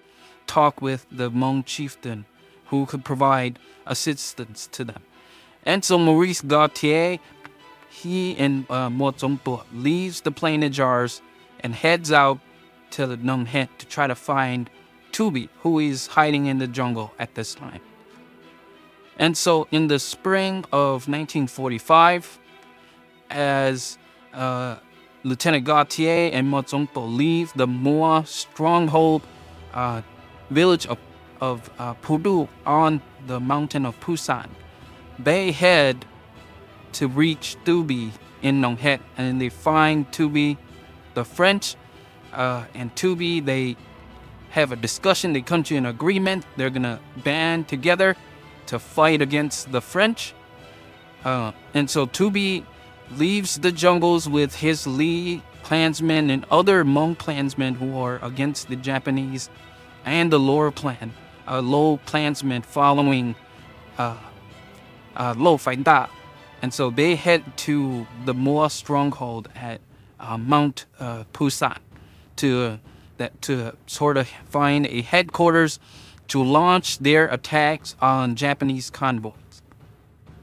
talk with the Hmong chieftain who could provide assistance to them. And so Maurice Gaultier, he and Mua Tsongpo leaves the Plain of Jars and heads out to the Nong Head to try to find Touby, who is hiding in the jungle at this time. And so in the spring of 1945, as Lieutenant Gautier and Ma Zongpo leave the Mua stronghold village of Pudu on the mountain of Pusan. They head to reach Touby in Nong Het, and they find Touby. The French and Touby, they have a discussion. They come to an agreement. They're gonna band together to fight against the French. And so Touby leaves the jungles with his Ly clansmen and other Hmong clansmen who are against the Japanese, and the Lo clansmen following Lo Phai Da. And so they head to the Mua stronghold at Mount Pusan to sort of find a headquarters to launch their attacks on Japanese convoys.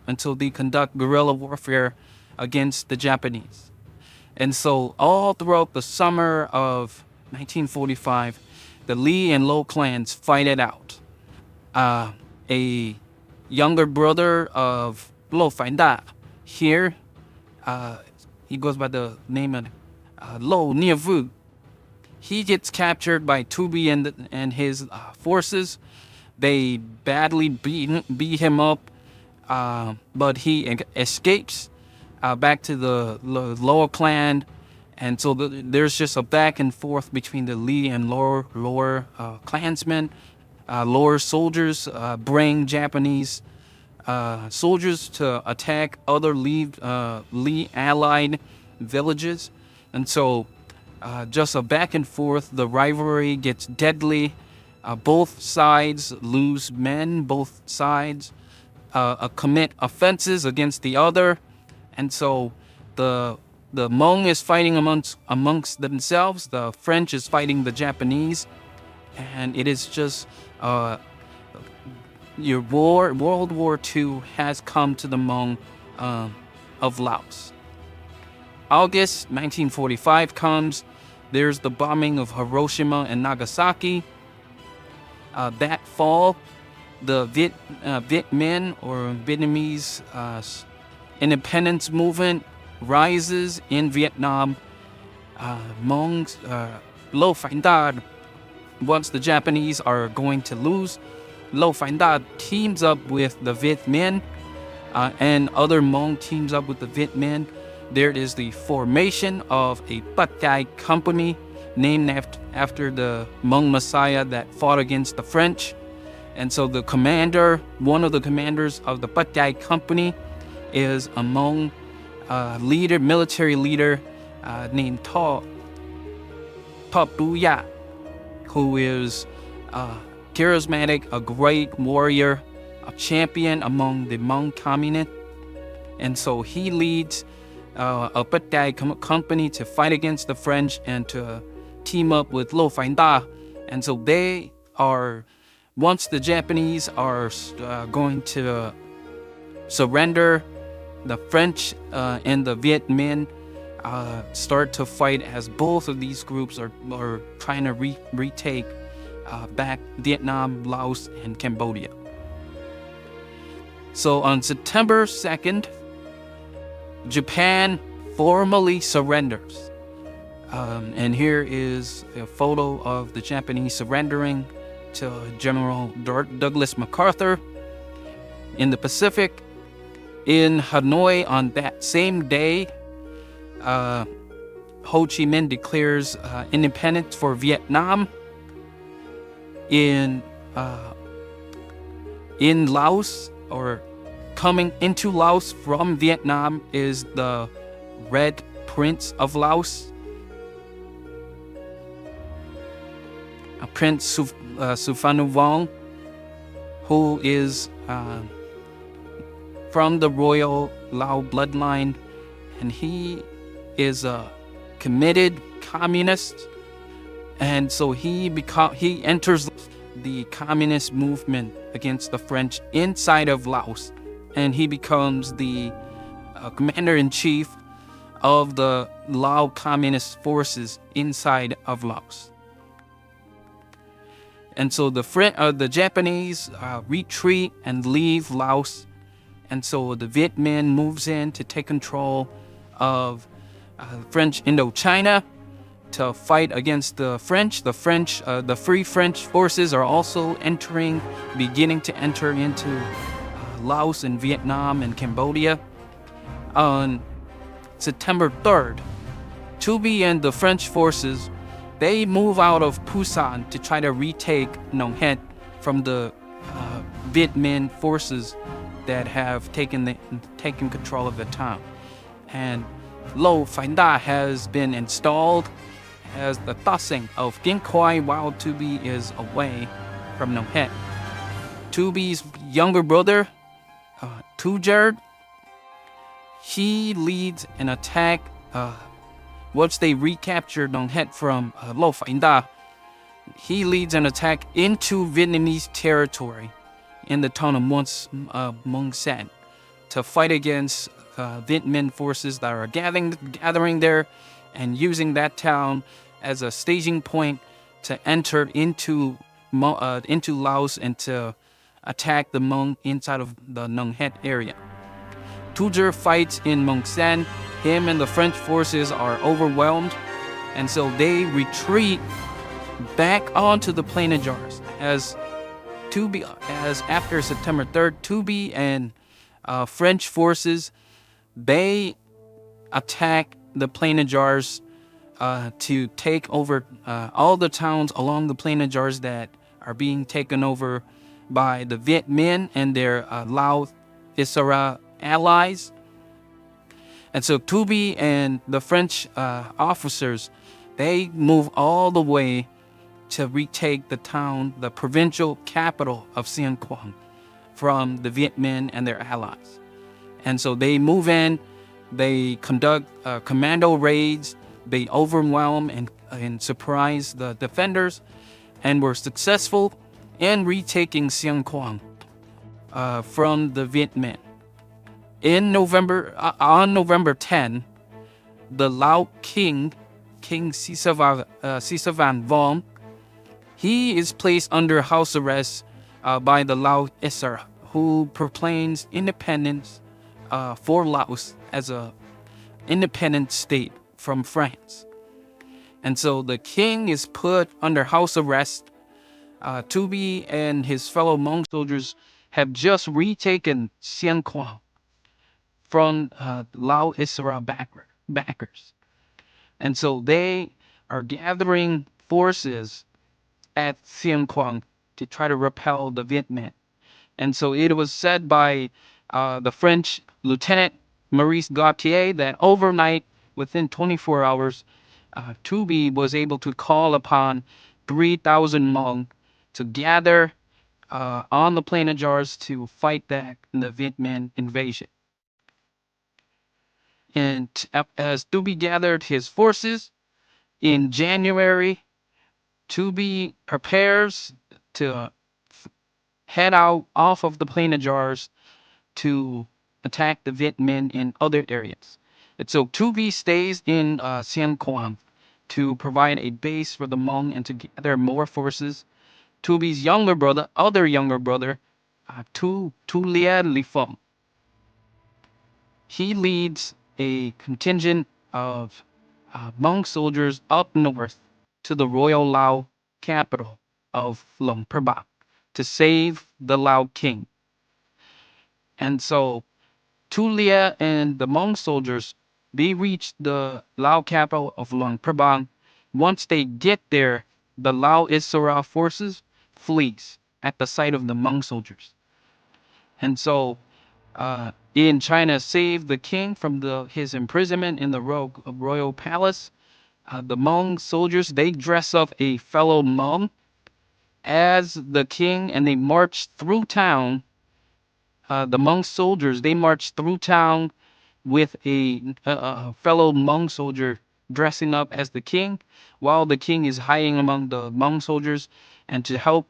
And so they conduct guerrilla warfare against the Japanese. And so all throughout the summer of 1945, the Ly and Lo clans fight it out. A younger brother of Lo Phai Da here, he goes by the name of Lo Nhiavue. He gets captured by Touby and his forces. They badly beat him up, but he escapes back to the lower clan. And so there's just a back and forth between the Ly and lower clansmen. Lower soldiers bring Japanese soldiers to attack other Ly allied villages. And so just a back and forth, the rivalry gets deadly. Both sides lose men, both sides commit offenses against the other. And so the Hmong is fighting amongst themselves, the French is fighting the Japanese, and it is just World War II has come to the Hmong of Laos. August 1945 comes. There's the bombing of Hiroshima and Nagasaki. That fall, the Viet Minh or Vietnamese independence movement rises in Vietnam. Hmong's Lo Phai Da, once the Japanese are going to lose, Lo Phai Da teams up with the Viet Minh, and other Hmong teams up with the Viet Minh. There is the formation of a Pa Chay company named after the Hmong Messiah that fought against the French. And so one of the commanders of the Pa Chay company is a Hmong military leader named Toulia, who is charismatic, a great warrior, a champion among the Hmong communists. And so he leads a Pa Chay company to fight against the French and to team up with Lo Phai Da. And so they are, once the Japanese are going to surrender, the French and the Viet Minh start to fight as both of these groups are trying to retake back Vietnam, Laos, and Cambodia. So on September 2nd, Japan formally surrenders. And here is a photo of the Japanese surrendering to General Douglas MacArthur. In the Pacific, in Hanoi on that same day, Ho Chi Minh declares independence for Vietnam. In Laos, or coming into Laos from Vietnam, is the Red Prince of Laos, Prince Sisavangvong, who is from the royal Lao bloodline, and he is a committed communist. And so he enters the communist movement against the French inside of Laos, and he becomes the commander-in-chief of the Lao communist forces inside of Laos. And so the Japanese retreat and leave Laos, and so the Viet Minh moves in to take control of French Indochina to fight against the French. The Free French forces are also beginning to enter into Laos and Vietnam and Cambodia. On September 3rd, Touby and the French forces, they move out of Busan to try to retake Nong from the Viet Minh forces that have taken control of the town. And Lo Phan Da has been installed as the Tasseng of King Khoai while Touby is away from Nong Het. Touby's younger brother, Tujer, he leads an attack once they recaptured Nong Het from Lo Phan Da. He leads an attack into Vietnamese territory in the town of Muong Phuan to fight against Viet Minh forces that are gathering there and using that town as a staging point to enter into Laos and to attack the Hmong inside of the Nong Het area. Tujer fights in Muong Phuan. Him and the French forces are overwhelmed, and so they retreat back onto the Plain of Jars. As after September 3rd, Touby and French forces, they attack the Plain of Jars to take over all the towns along the Plain of Jars that are being taken over by the Viet Minh and their Lao Isara allies. And so Touby and the French officers, they move all the way to retake the town, the provincial capital of Sien Quang, from the Viet Minh and their allies. And so they move in, they conduct commando raids, they overwhelm and surprise the defenders, and were successful in retaking Sien Quang from the Viet Minh. On November 10, the Lao King Sisavangvong, he is placed under house arrest by the Lao Isara, who proclaims independence for Laos as a independent state from France. And so the king is put under house arrest. Touby and his fellow Hmong soldiers have just retaken Sien Quang from Lao Isara backers. And so they are gathering forces at Sien Quang to try to repel the Viet Minh. And so it was said by the French Lieutenant Maurice Gautier that overnight, within 24 hours, Touby was able to call upon 3,000 Hmong to gather on the Plain of Jars to fight back the Viet Minh invasion. And as Touby gathered his forces in January, Touby prepares to head out off of the Plain of Jars to attack the Viet Minh in other areas. And so Touby stays in Sien Quang to provide a base for the Hmong and to gather more forces. Touby's other younger brother, Toulia Lyfoung, he leads a contingent of Hmong soldiers up north to the royal Lao capital of Luang Prabang to save the Lao king. And so Toulia and the Hmong soldiers, they reach the Lao capital of Luang Prabang. Once they get there, the Lao Isara forces flees at the sight of the Hmong soldiers. And so in China saved the king from his imprisonment in the royal palace. The Hmong soldiers, they dress up a fellow Hmong as the king and they march through town. The Hmong soldiers, they march through town with a fellow Hmong soldier dressing up as the king, while the king is hiding among the Hmong soldiers, and to help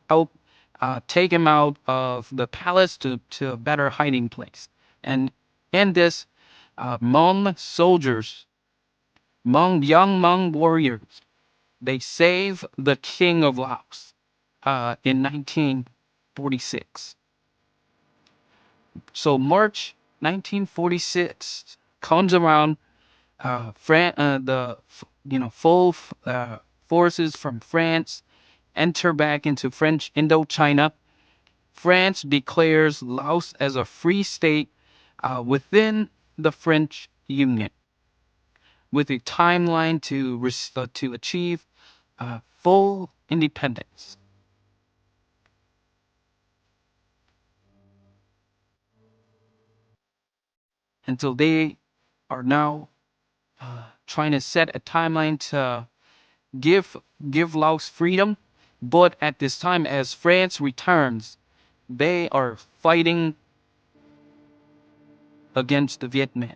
take him out of the palace to a better hiding place. And in this, Hmong soldiers, young Hmong warriors, they save the king of Laos in 1946. So March 1946 comes around. full forces from France enter back into French Indochina. France declares Laos as a free state within the French Union, with a timeline to achieve full independence. And so they are now trying to set a timeline to give Laos freedom, but at this time, as France returns, they are fighting against the Viet Minh,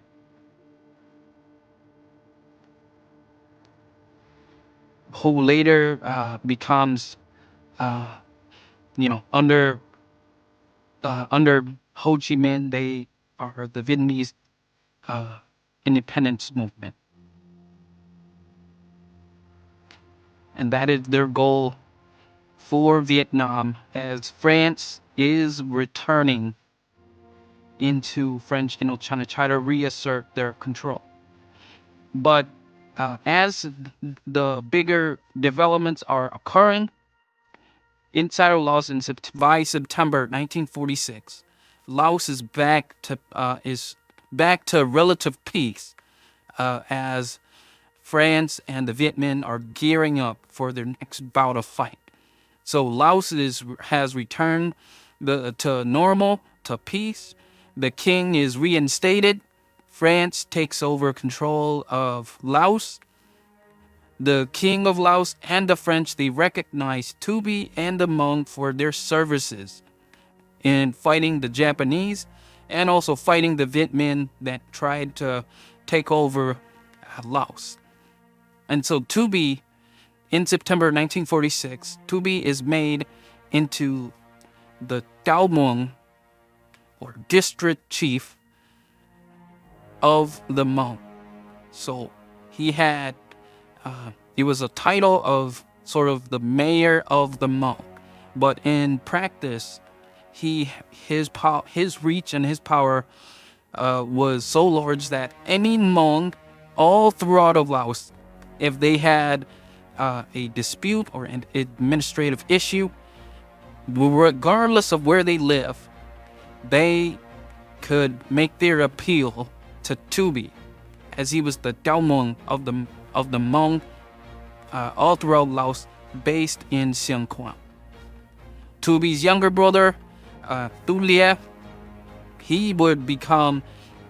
who later becomes, under Ho Chi Minh, they are the Vietnamese independence movement, and that is their goal for Vietnam as France is returning into French Indochina, try to reassert their control. But as the bigger developments are occurring inside of Laos, by September 1946, Laos is back to relative peace as France and the Viet Minh are gearing up for their next bout of fight. So Laos has returned to normal, to peace. The king is reinstated. France takes over control of Laos. The king of Laos and the French, they recognize Touby and the Hmong for their services in fighting the Japanese and also fighting the Viet Minh that tried to take over Laos. And so Touby, in September 1946, Touby is made into the Tao Muong, or district chief of the Hmong. So he had, it was a title of sort of the mayor of the Hmong, but in practice, his reach and his power was so large that any Hmong all throughout of Laos, if they had a dispute or an administrative issue, regardless of where they live, they could make their appeal to Touby, as he was the Tao Muong of the Hmong all throughout Laos, based in Ncuab. Touby's younger brother, Toulia, he would become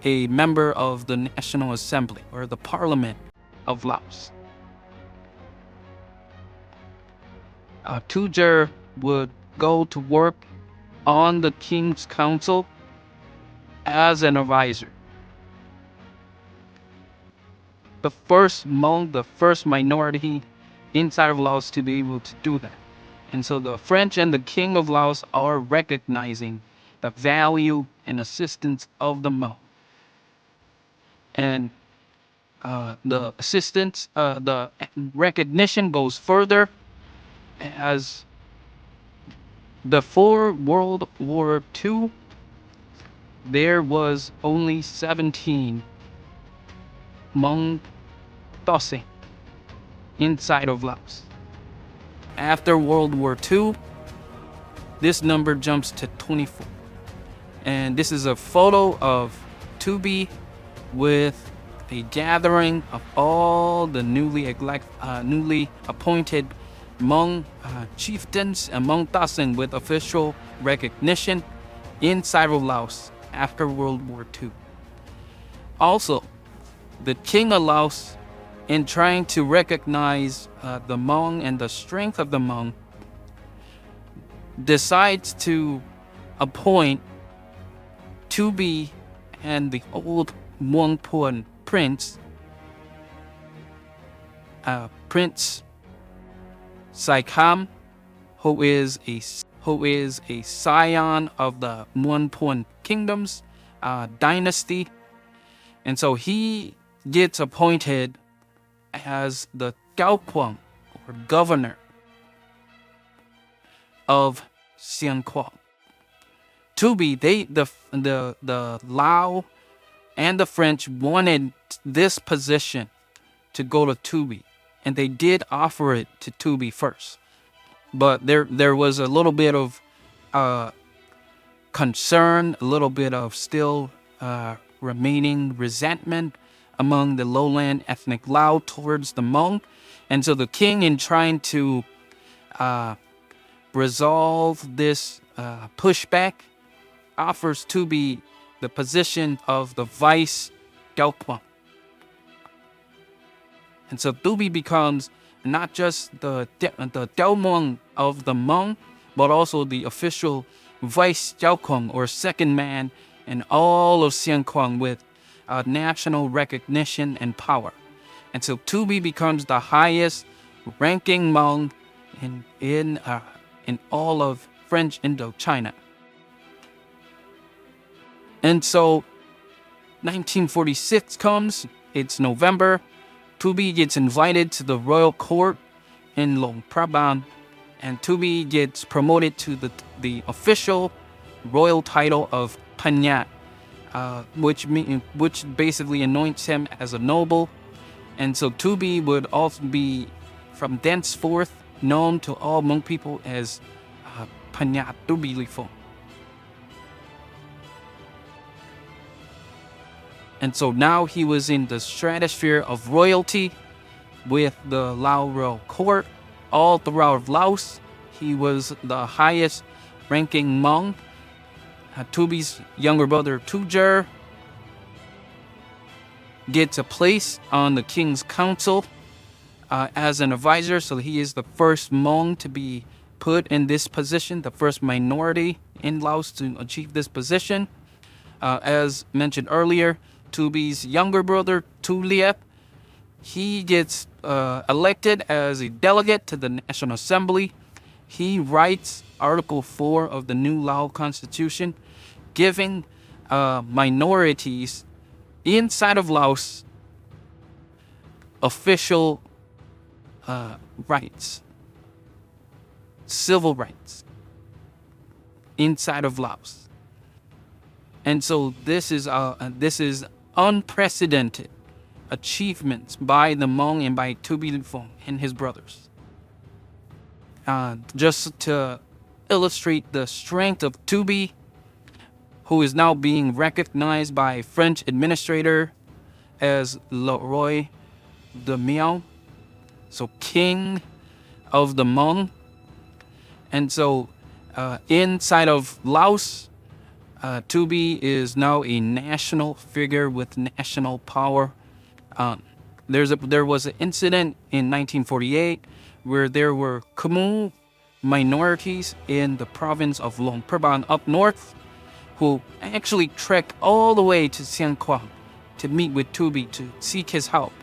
a member of the National Assembly, or the Parliament of Laos. Toujer would go to work on the King's Council as an advisor. The first Hmong, the first minority inside of Laos to be able to do that. And so the French and the King of Laos are recognizing the value and assistance of the Hmong. And the assistance, the recognition goes further, as before World War II, there was only 17 Hmong Tasseng inside of Laos. After World War II, this number jumps to 24. And this is a photo of Touby with a gathering of all the newly appointed Hmong chieftains and Hmong Tasseng with official recognition inside of Laos after World War II. Also, the King of Laos, in trying to recognize the Hmong and the strength of the Hmong, decides to appoint Touby and the old Muong Phuan prince, Prince Saikam, who is a scion of the Muong Phuan Kingdom's dynasty, and so he gets appointed as the Cao Quang, or governor of Ncuab. Touby, the Lao and the French wanted this position to go to Touby, and they did offer it to Touby first. But there was a little bit of concern, a little bit of still remaining resentment among the lowland ethnic Lao towards the Hmong. And so the king, in trying to resolve this pushback, offers Touby the position of the vice Giao. And so Touby becomes not just the Giao of the Hmong, but also the official vice Giao or second man in all of Xian Kuang with national recognition and power. And so Touby becomes the highest ranking Hmong in all of French Indochina. And so 1946 comes, it's November. Touby gets invited to the royal court in Luang Prabang, and Touby gets promoted to the official royal title of Pathet, which basically anoints him as a noble. And so Touby would also be from thenceforth known to all Hmong people as Pathet Touby Lyfoung. And so now he was in the stratosphere of royalty with the Lao royal court. All throughout Laos, he was the highest ranking Hmong. Touby's younger brother Toujer gets a place on the king's council as an advisor. So he is the first Hmong to be put in this position, the first minority in Laos to achieve this position. As mentioned earlier, Touby's younger brother, Toulia, he gets elected as a delegate to the National Assembly. He writes Article 4 of the new Lao Constitution, giving minorities inside of Laos official rights, civil rights inside of Laos. And so this is unprecedented achievements by the Hmong and by Touby Lyfoung and his brothers. Just to illustrate the strength of Touby, who is now being recognized by French administrator as Le Roi de Miao, so King of the Hmong. And so inside of Laos, Touby is now a national figure with national power. There was an incident in 1948 where there were Khmer minorities in the province of Luang Prabang up north who actually trekked all the way to Xian Kuang to meet with Touby to seek his help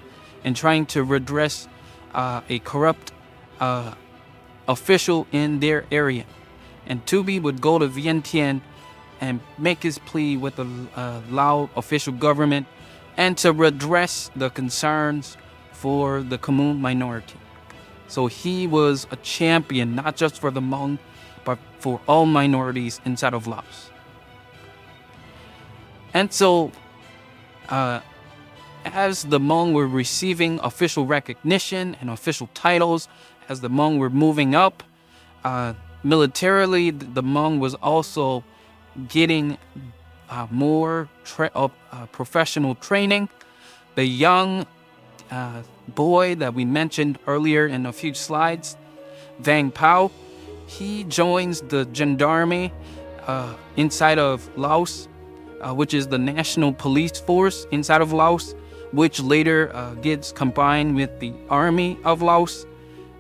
in trying to redress a corrupt official in their area. And Touby would go to Vientiane and make his plea with the Lao official government and to redress the concerns for the Khmer minority. So he was a champion, not just for the Hmong, but for all minorities inside of Laos. And so, as the Hmong were receiving official recognition and official titles, as the Hmong were moving up, militarily, the Hmong was also getting more professional training. The young boy that we mentioned earlier in a few slides, Vang Pao, he joins the gendarmerie inside of Laos, which is the national police force inside of Laos, which later gets combined with the army of Laos.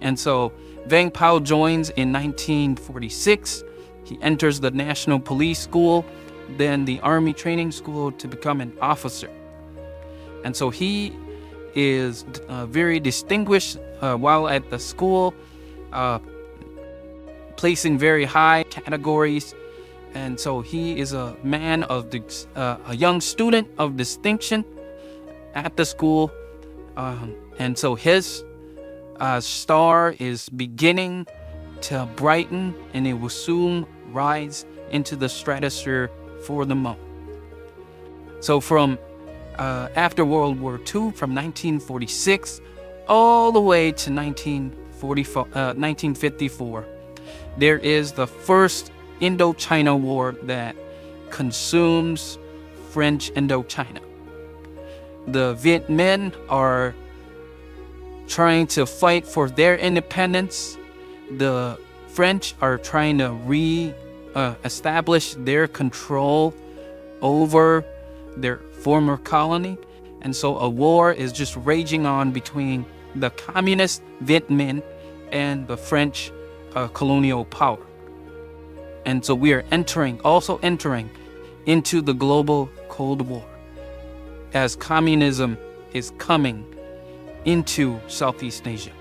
And so Vang Pao joins in 1946. He enters the National Police School, then the Army Training School to become an officer. And so he is very distinguished while at the school, placing very high categories. And so he is a man of a young student of distinction at the school. And so his star is beginning to brighten, and it will soon rise into the stratosphere for the Hmong. So from after World War II from 1946 all the way to 1954. There is the first Indochina War that consumes French Indochina. The Viet Minh are trying to fight for their independence. The French are trying to establish their control over their former colony. And so a war is just raging on between the communist Viet Minh and the French colonial power. And so we are also entering into the global Cold War as communism is coming into Southeast Asia.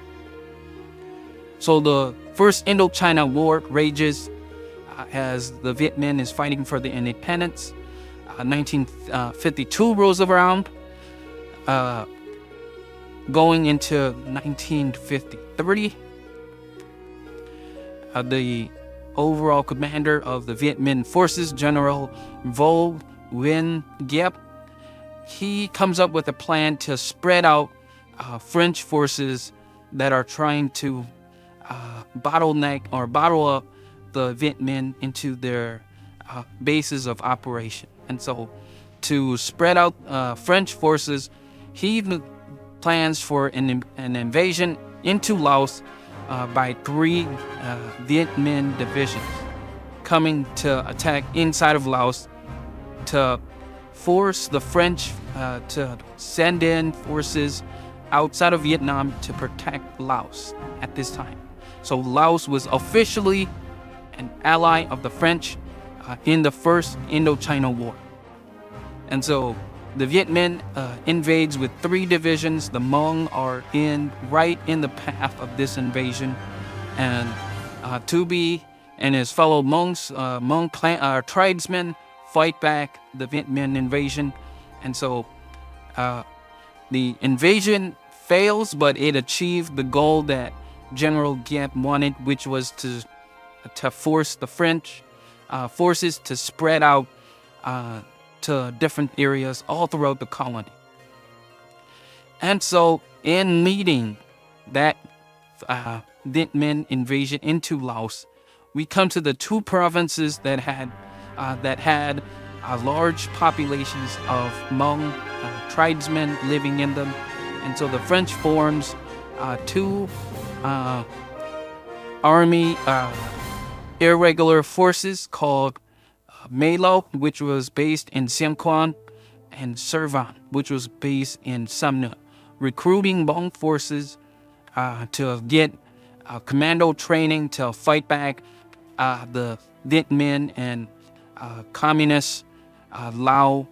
So the first Indochina War rages as the Viet Minh is fighting for their independence. 1952 rolls around, going into 1953. The overall commander of the Viet Minh forces, General Vo Nguyen Giap, he comes up with a plan to spread out French forces that are trying to bottle up the Viet Minh into their bases of operation. And so to spread out French forces, he plans for an invasion into Laos by 3 Viet Minh divisions coming to attack inside of Laos to force the French to send in forces outside of Vietnam to protect Laos at this time. So Laos was officially an ally of the French in the First Indochina War. And so the Viet Minh invades with 3 divisions. The Hmong are right in the path of this invasion. And Touby and his fellow Hmong tribesmen fight back the Viet Minh invasion. And so the invasion fails, but it achieved the goal that General Giap wanted, which was to force the French forces to spread out to different areas all throughout the colony. And so in leading that Viet Minh invasion into Laos, we come to the 2 provinces that had large populations of Hmong tribesmen living in them. And so the French forms 2 army irregular forces called Melo, which was based in Siem Quan, and Servan, which was based in Sam Nuot, recruiting Hmong forces to get commando training to fight back the Viet Minh and communist Lao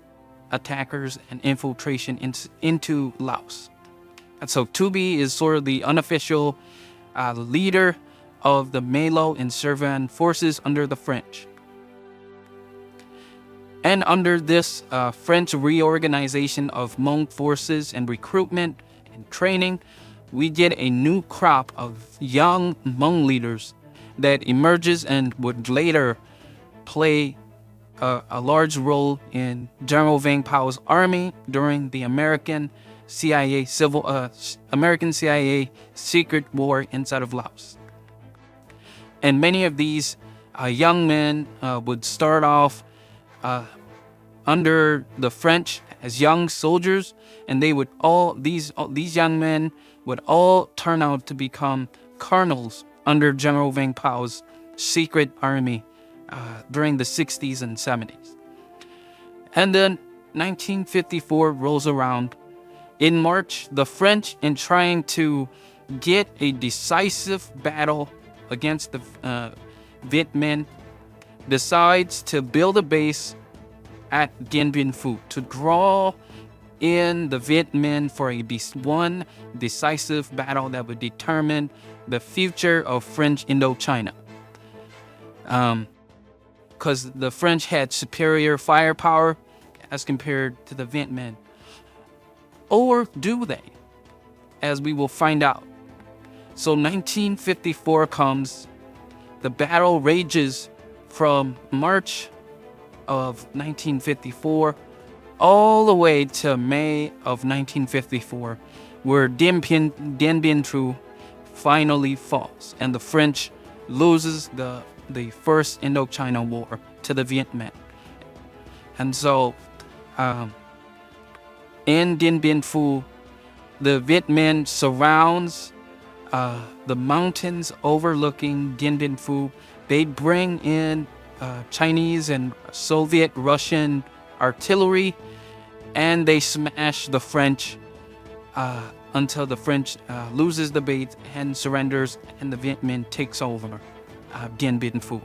attackers and infiltration into Laos. And so Touby is sort of the unofficial leader of the Melo and Servan forces under the French. And under this French reorganization of Hmong forces and recruitment and training, we get a new crop of young Hmong leaders that emerges and would later play a large role in General Vang Pao's army during the American CIA secret war inside of Laos. And many of these young men would start off under the French as young soldiers, and these young men would all turn out to become colonels under General Vang Pao's secret army during the 60s and 70s. And then 1954 rolls around. In March, the French, in trying to get a decisive battle against the Viet Minh, decides to build a base at Dien Bien Phu to draw in the Viet Minh for one decisive battle that would determine the future of French Indochina. Because the French had superior firepower as compared to the Viet Minh. Or do they? As we will find out. So 1954 comes. The battle rages from March of 1954 all the way to May of 1954, where Dien Bien Phu finally falls and the French loses the First Indochina War to the Viet Minh. And so, in Dien Bien Phu, the Viet Minh surrounds the mountains overlooking Dien Bien Phu. They bring in Chinese and Soviet Russian artillery, and they smash the French until the French loses the bait and surrenders, and the Viet Minh takes over Dien Bien Phu.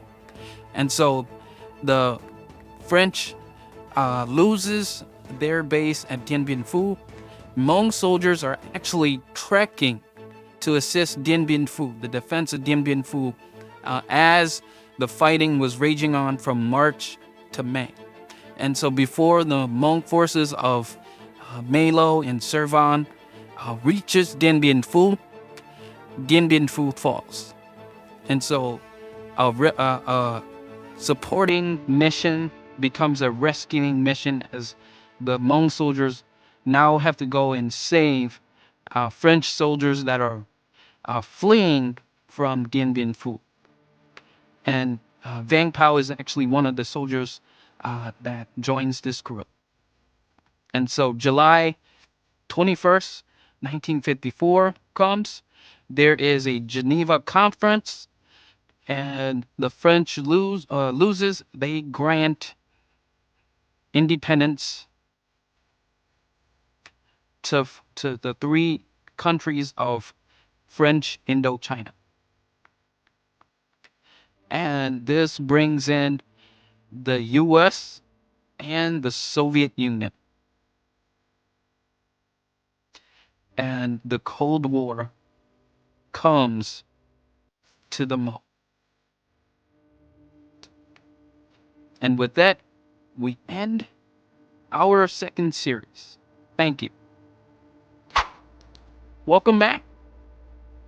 And so the French loses their base at Dien Bien Phu. Hmong soldiers are actually trekking to assist Dien Bien Phu, the defense of Dien Bien Phu, as the fighting was raging on from March to May. And so before the Hmong forces of Mê Lo and Servan reaches Dien Bien Phu falls. And so a supporting mission becomes a rescuing mission, as the Hmong soldiers now have to go and save French soldiers that are fleeing from Dien Bien Phu. And Vang Pao is actually one of the soldiers that joins this group. And so July 21st, 1954 comes. There is a Geneva conference, and the French loses. They grant independence to the three countries of French Indochina. And this brings in the US and the Soviet Union. And the Cold War comes to the Hmong. And with that, we end our second series. Thank you. Welcome back.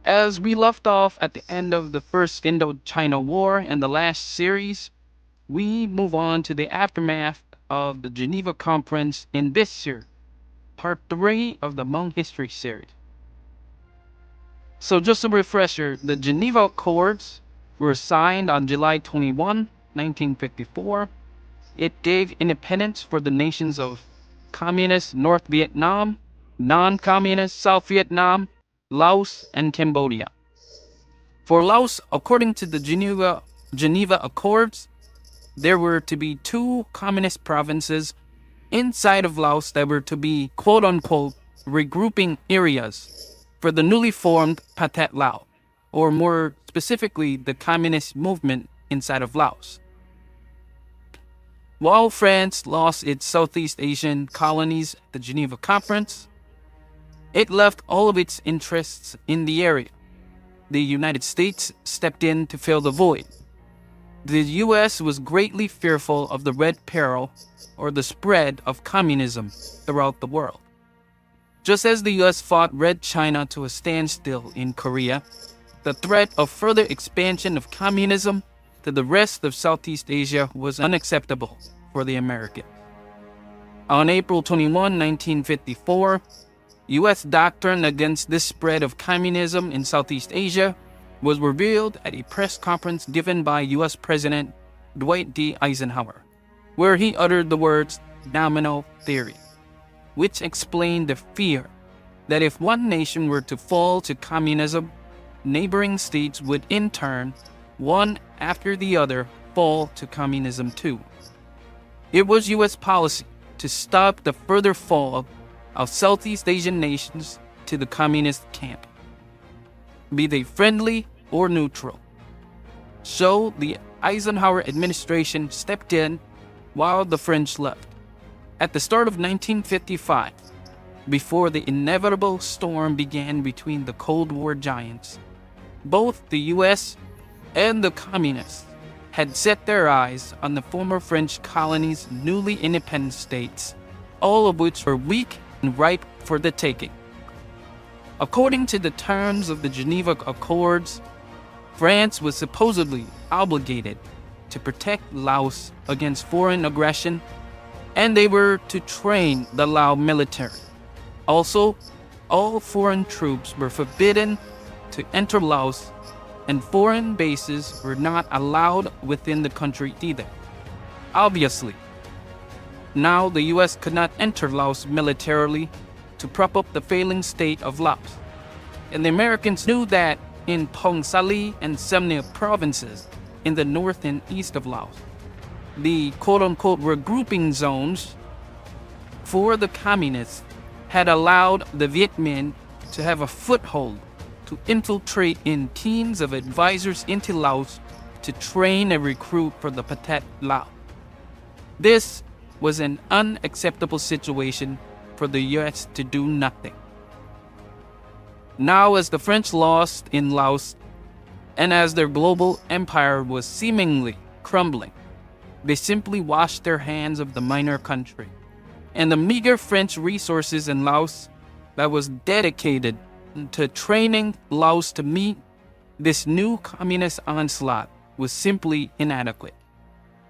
As we left off at the end of the First Indochina War and the last series, we move on to the aftermath of the Geneva Conference in this year, part 3 of the Hmong History series. So just a refresher, the Geneva Accords were signed on July 21, 1954. It gave independence for the nations of Communist North Vietnam, non-Communist South Vietnam, Laos, and Cambodia. For Laos, according to the Geneva Accords, there were to be 2 communist provinces inside of Laos that were to be quote-unquote regrouping areas for the newly formed Pathet Lao, or more specifically, the communist movement inside of Laos. While France lost its Southeast Asian colonies at the Geneva Conference, it left all of its interests in the area. The United States stepped in to fill the void. The US was greatly fearful of the Red Peril, or the spread of communism throughout the world. Just as the US fought Red China to a standstill in Korea, the threat of further expansion of communism to the rest of Southeast Asia was unacceptable for the Americans. On April 21, 1954, US doctrine against this spread of communism in Southeast Asia was revealed at a press conference given by US President Dwight D. Eisenhower, where he uttered the words "nominal theory," which explained the fear that if one nation were to fall to communism, neighboring states would in turn, one after the other, fall to communism too. It was US policy to stop the further fall of Southeast Asian nations to the communist camp, be they friendly or neutral. So the Eisenhower administration stepped in while the French left. At the start of 1955, before the inevitable storm began between the Cold War giants, both the US and the communists had set their eyes on the former French colonies' newly independent states, all of which were weak and ripe for the taking. According to the terms of the Geneva Accords, France was supposedly obligated to protect Laos against foreign aggression and they were to train the Lao military. Also, all foreign troops were forbidden to enter Laos, and foreign bases were not allowed within the country either. Obviously, now the US could not enter Laos militarily to prop up the failing state of Laos, and the Americans knew that in Phong Sali and Semnia provinces in the north and east of Laos, the quote-unquote regrouping zones for the communists had allowed the Viet Minh to have a foothold to infiltrate in teams of advisors into Laos to train and recruit for the Pathet Lao. This was an unacceptable situation for the US to do nothing. Now, as the French lost in Laos, and as their global empire was seemingly crumbling, they simply washed their hands of the minor country, and the meager French resources in Laos that was dedicated to training Laos to meet this new communist onslaught was simply inadequate.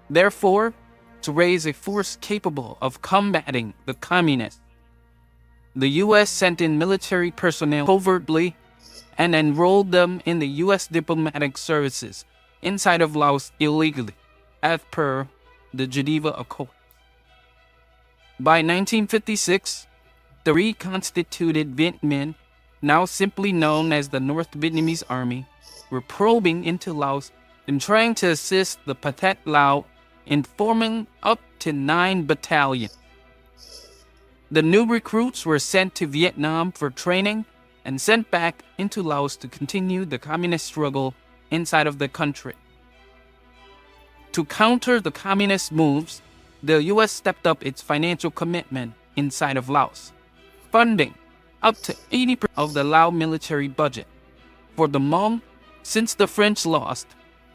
Therefore, to raise a force capable of combating the communists, the US sent in military personnel covertly and enrolled them in the US diplomatic services inside of Laos illegally, as per the Geneva Accord. By 1956, the reconstituted Viet Minh, now simply known as the North Vietnamese Army, were probing into Laos and trying to assist the Pathet Lao in forming up to 9 battalions. The new recruits were sent to Vietnam for training and sent back into Laos to continue the communist struggle inside of the country. To counter the communist moves, the US stepped up its financial commitment inside of Laos, funding up to 80% of the Lao military budget. For the Hmong, since the French lost,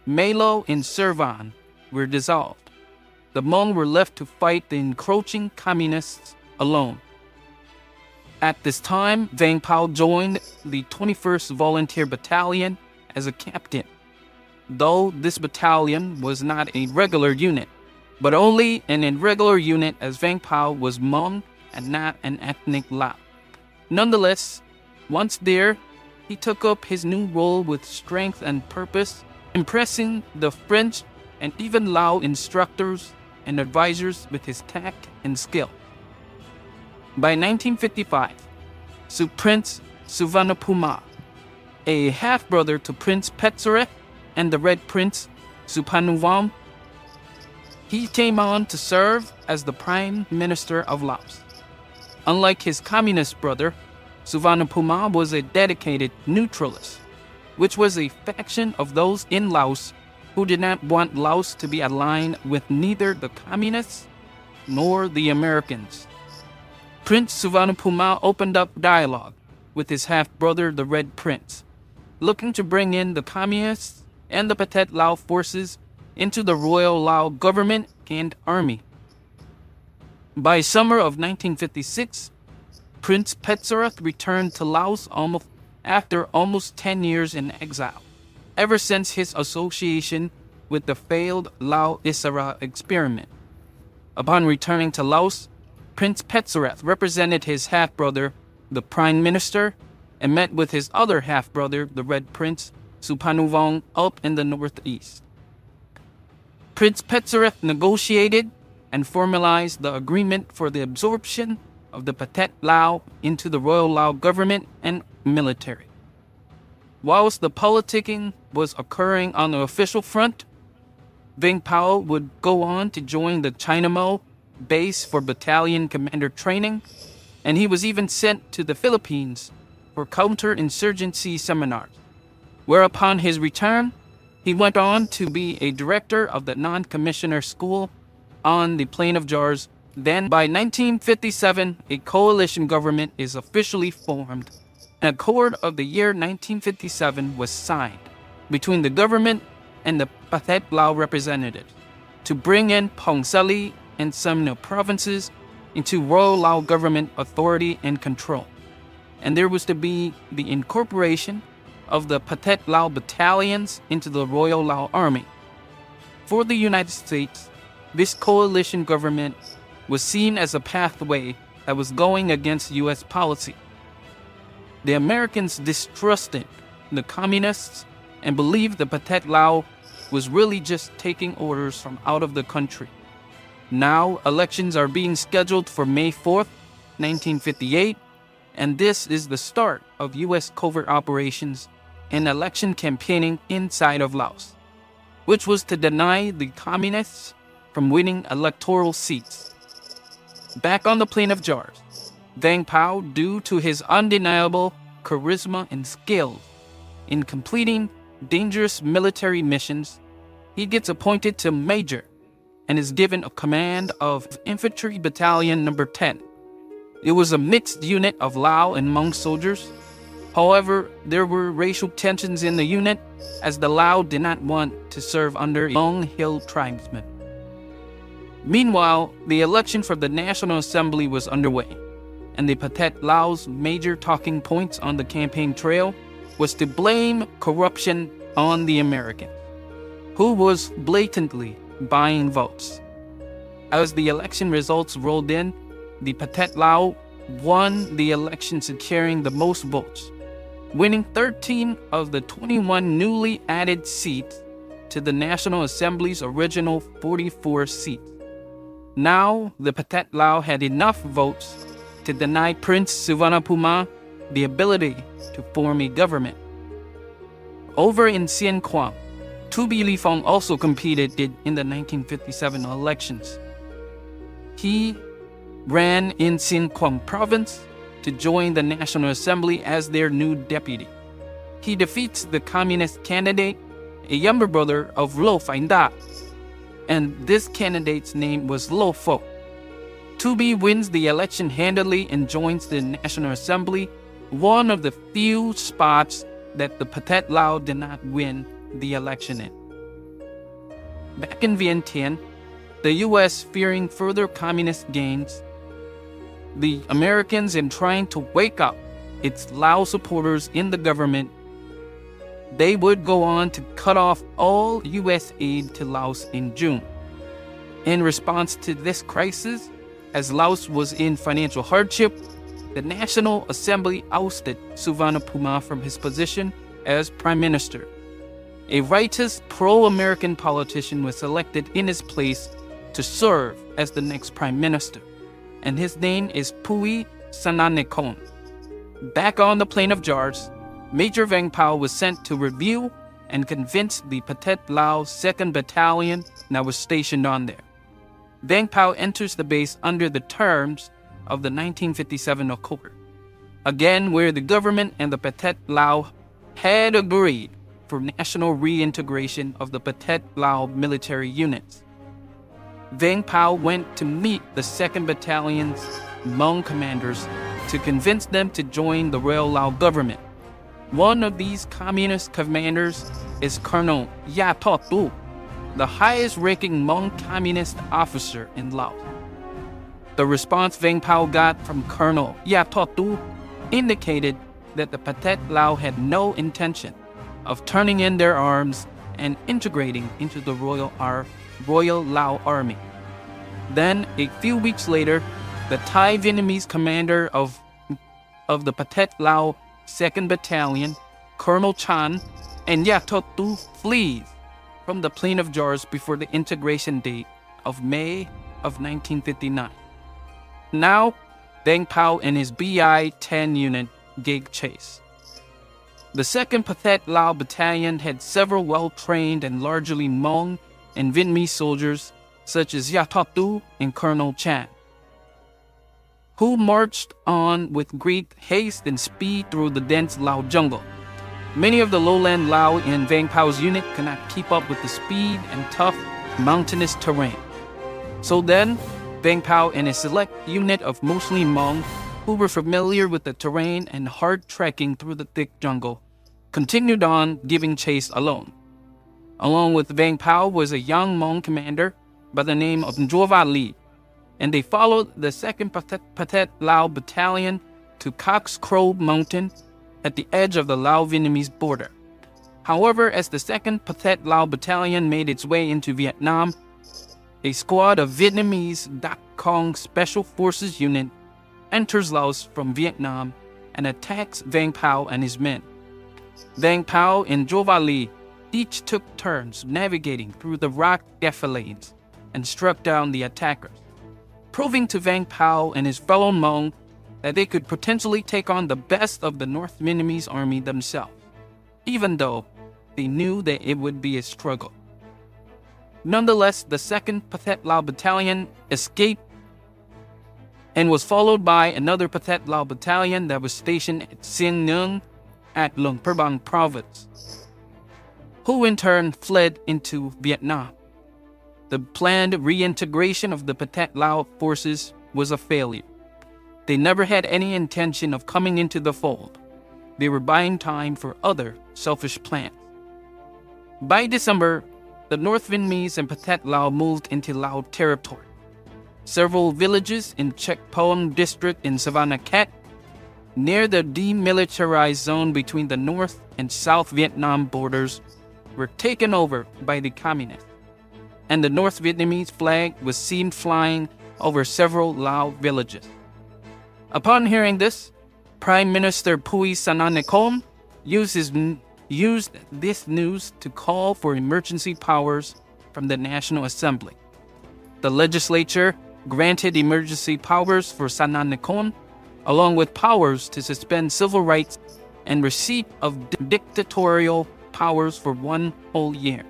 Malo and Servan were dissolved. The Hmong were left to fight the encroaching communists alone. At this time, Vang Pao joined the 21st Volunteer Battalion as a captain, though this battalion was not a regular unit, but only an irregular unit as Vang Pao was Hmong and not an ethnic Lao. Nonetheless, once there, he took up his new role with strength and purpose, impressing the French and even Lao instructors and advisors with his tact and skill. By 1955, Prince Suvarnabhuma, a half-brother to Prince Petsaret and the Red Prince Suphanuvong, he came on to serve as the Prime Minister of Laos. Unlike his communist brother, Suvarnabhuma was a dedicated neutralist, which was a faction of those in Laos who did not want Laos to be aligned with neither the communists nor the Americans. Prince Suvarnabhuma opened up dialogue with his half-brother, the Red Prince, looking to bring in the communists and the Pathet Lao forces into the Royal Lao government and army. By summer of 1956, Prince Petsaret returned to Laos after almost 10 years in exile, ever since his association with the failed Lao Isara experiment. Upon returning to Laos, Prince Petsaret represented his half-brother, the Prime Minister, and met with his other half-brother, the Red Prince Suphanuvong, up in the northeast. Prince Petsaret negotiated and formalized the agreement for the absorption of the Pathet Lao into the Royal Lao government and military. Whilst the politicking was occurring on the official front, Vang Pao would go on to join the Chinamo base for battalion commander training, and he was even sent to the Philippines for counterinsurgency seminars, where upon his return, he went on to be a director of the non-commissioner school on the Plain of Jars. Then, by 1957, a coalition government is officially formed. An accord of the year 1957 was signed between the government and the Pathet Lao representatives to bring in Phong Sali and Semna provinces into Royal Lao government authority and control. And there was to be the incorporation of the Pathet Lao battalions into the Royal Lao Army. For the United States, this coalition government was seen as a pathway that was going against U.S. policy. The Americans distrusted the communists and believed the Pathet Lao was really just taking orders from out of the country. Now, elections are being scheduled for May 4th, 1958, and this is the start of U.S. covert operations and election campaigning inside of Laos, which was to deny the communists from winning electoral seats. Back on the Plain of Jars, Vang Pao, due to his undeniable charisma and skills in completing dangerous military missions, he gets appointed to Major and is given a command of Infantry Battalion Number 10. It was a mixed unit of Lao and Hmong soldiers. However, there were racial tensions in the unit as the Lao did not want to serve under Hmong Hill tribesmen. Meanwhile, the election for the National Assembly was underway, and the Pathet Lao's major talking points on the campaign trail was to blame corruption on the Americans, who was blatantly buying votes. As the election results rolled in, the Pathet Lao won the election, securing the most votes, winning 13 of the 21 newly added seats to the National Assembly's original 44 seats. Now, the Pathet Lao had enough votes to deny Prince Suvarnabhumi the ability to form a government. Over in Ncuab, Touby Lyfoung also competed in the 1957 elections. He ran in Ncuab province to join the National Assembly as their new deputy. He defeats the communist candidate, a younger brother of Lo Phai Da, and this candidate's name was Lo Pho. Touby wins the election handily and joins the National Assembly, one of the few spots that the Pathet Lao did not win the election in. Back in Vientiane, the U.S. fearing further communist gains, the Americans, in trying to wake up its Lao supporters in the government, they would go on to cut off all U.S. aid to Laos in June. In response to this crisis, as Laos was in financial hardship, the National Assembly ousted Suvarnabhumi from his position as Prime Minister. A righteous pro-American politician was elected in his place to serve as the next Prime Minister, and his name is Phouy Sananekon. Back on the Plain of Jars, Major Vang Pao was sent to review and convince the Pathet Lao 2nd Battalion that was stationed on there. Vang Pao enters the base under the terms of the 1957 Accord, again where the government and the Pathet Lao had agreed for national reintegration of the Pathet Lao military units. Vang Pao went to meet the 2nd Battalion's Hmong commanders to convince them to join the Royal Lao government. One of these communist commanders is Colonel Nhiavue Ly, the highest-ranking Hmong communist officer in Laos. The response Vang Pao got from Colonel Nhiavue Ly indicated that the Pathet Lao had no intention of turning in their arms and integrating into the Royal Lao Army. Then, a few weeks later, the Thai Vietnamese commander of the Pathet Lao 2nd Battalion, Colonel Chan, and Nhiavue Ly flees from the Plain of Jars before the integration date of May of 1959. Now, Vang Pao and his BI-10 unit gave chase. The 2nd Pathet Lao Battalion had several well-trained and largely Hmong and Vietnamese soldiers such as Nhiavue Ly and Colonel Chan, who marched on with great haste and speed through the dense Lao jungle. Many of the lowland Lao in Vang Pao's unit could not keep up with the speed and tough mountainous terrain. So then, Vang Pao and a select unit of mostly Hmong, who were familiar with the terrain and hard trekking through the thick jungle, continued on giving chase alone. Along with Vang Pao was a young Hmong commander by the name of Ncuab Ly, and they followed the 2nd Pathet Lao Battalion to Cox Crow Mountain at the edge of the Lao-Vietnamese border. However, as the 2nd Pathet Lao Battalion made its way into Vietnam, a squad of Vietnamese Dak Kong Special Forces unit enters Laos from Vietnam and attacks Vang Pao and his men. Vang Pao and Nhiavue Ly each took turns navigating through the rock defilades and struck down the attackers, proving to Vang Pao and his fellow Hmong that they could potentially take on the best of the North Vietnamese army themselves, even though they knew that it would be a struggle. Nonetheless, the 2nd Pathet Lao Battalion escaped and was followed by another Pathet Lao Battalion that was stationed at Sien Nung at Luang Prabang Province, who in turn fled into Vietnam. The planned reintegration of the Pathet Lao forces was a failure. They never had any intention of coming into the fold. They were buying time for other selfish plans. By December, the North Vietnamese and Pathet Lao moved into Lao territory. Several villages in Chek Pom district in Savannah Cat, near the demilitarized zone between the North and South Vietnam borders, were taken over by the communists, and the North Vietnamese flag was seen flying over several Lao villages. Upon hearing this, Prime Minister Pui Sananekon used this news to call for emergency powers from the National Assembly. The legislature granted emergency powers for Sananekon, along with powers to suspend civil rights and receipt of dictatorial powers for 1 whole year.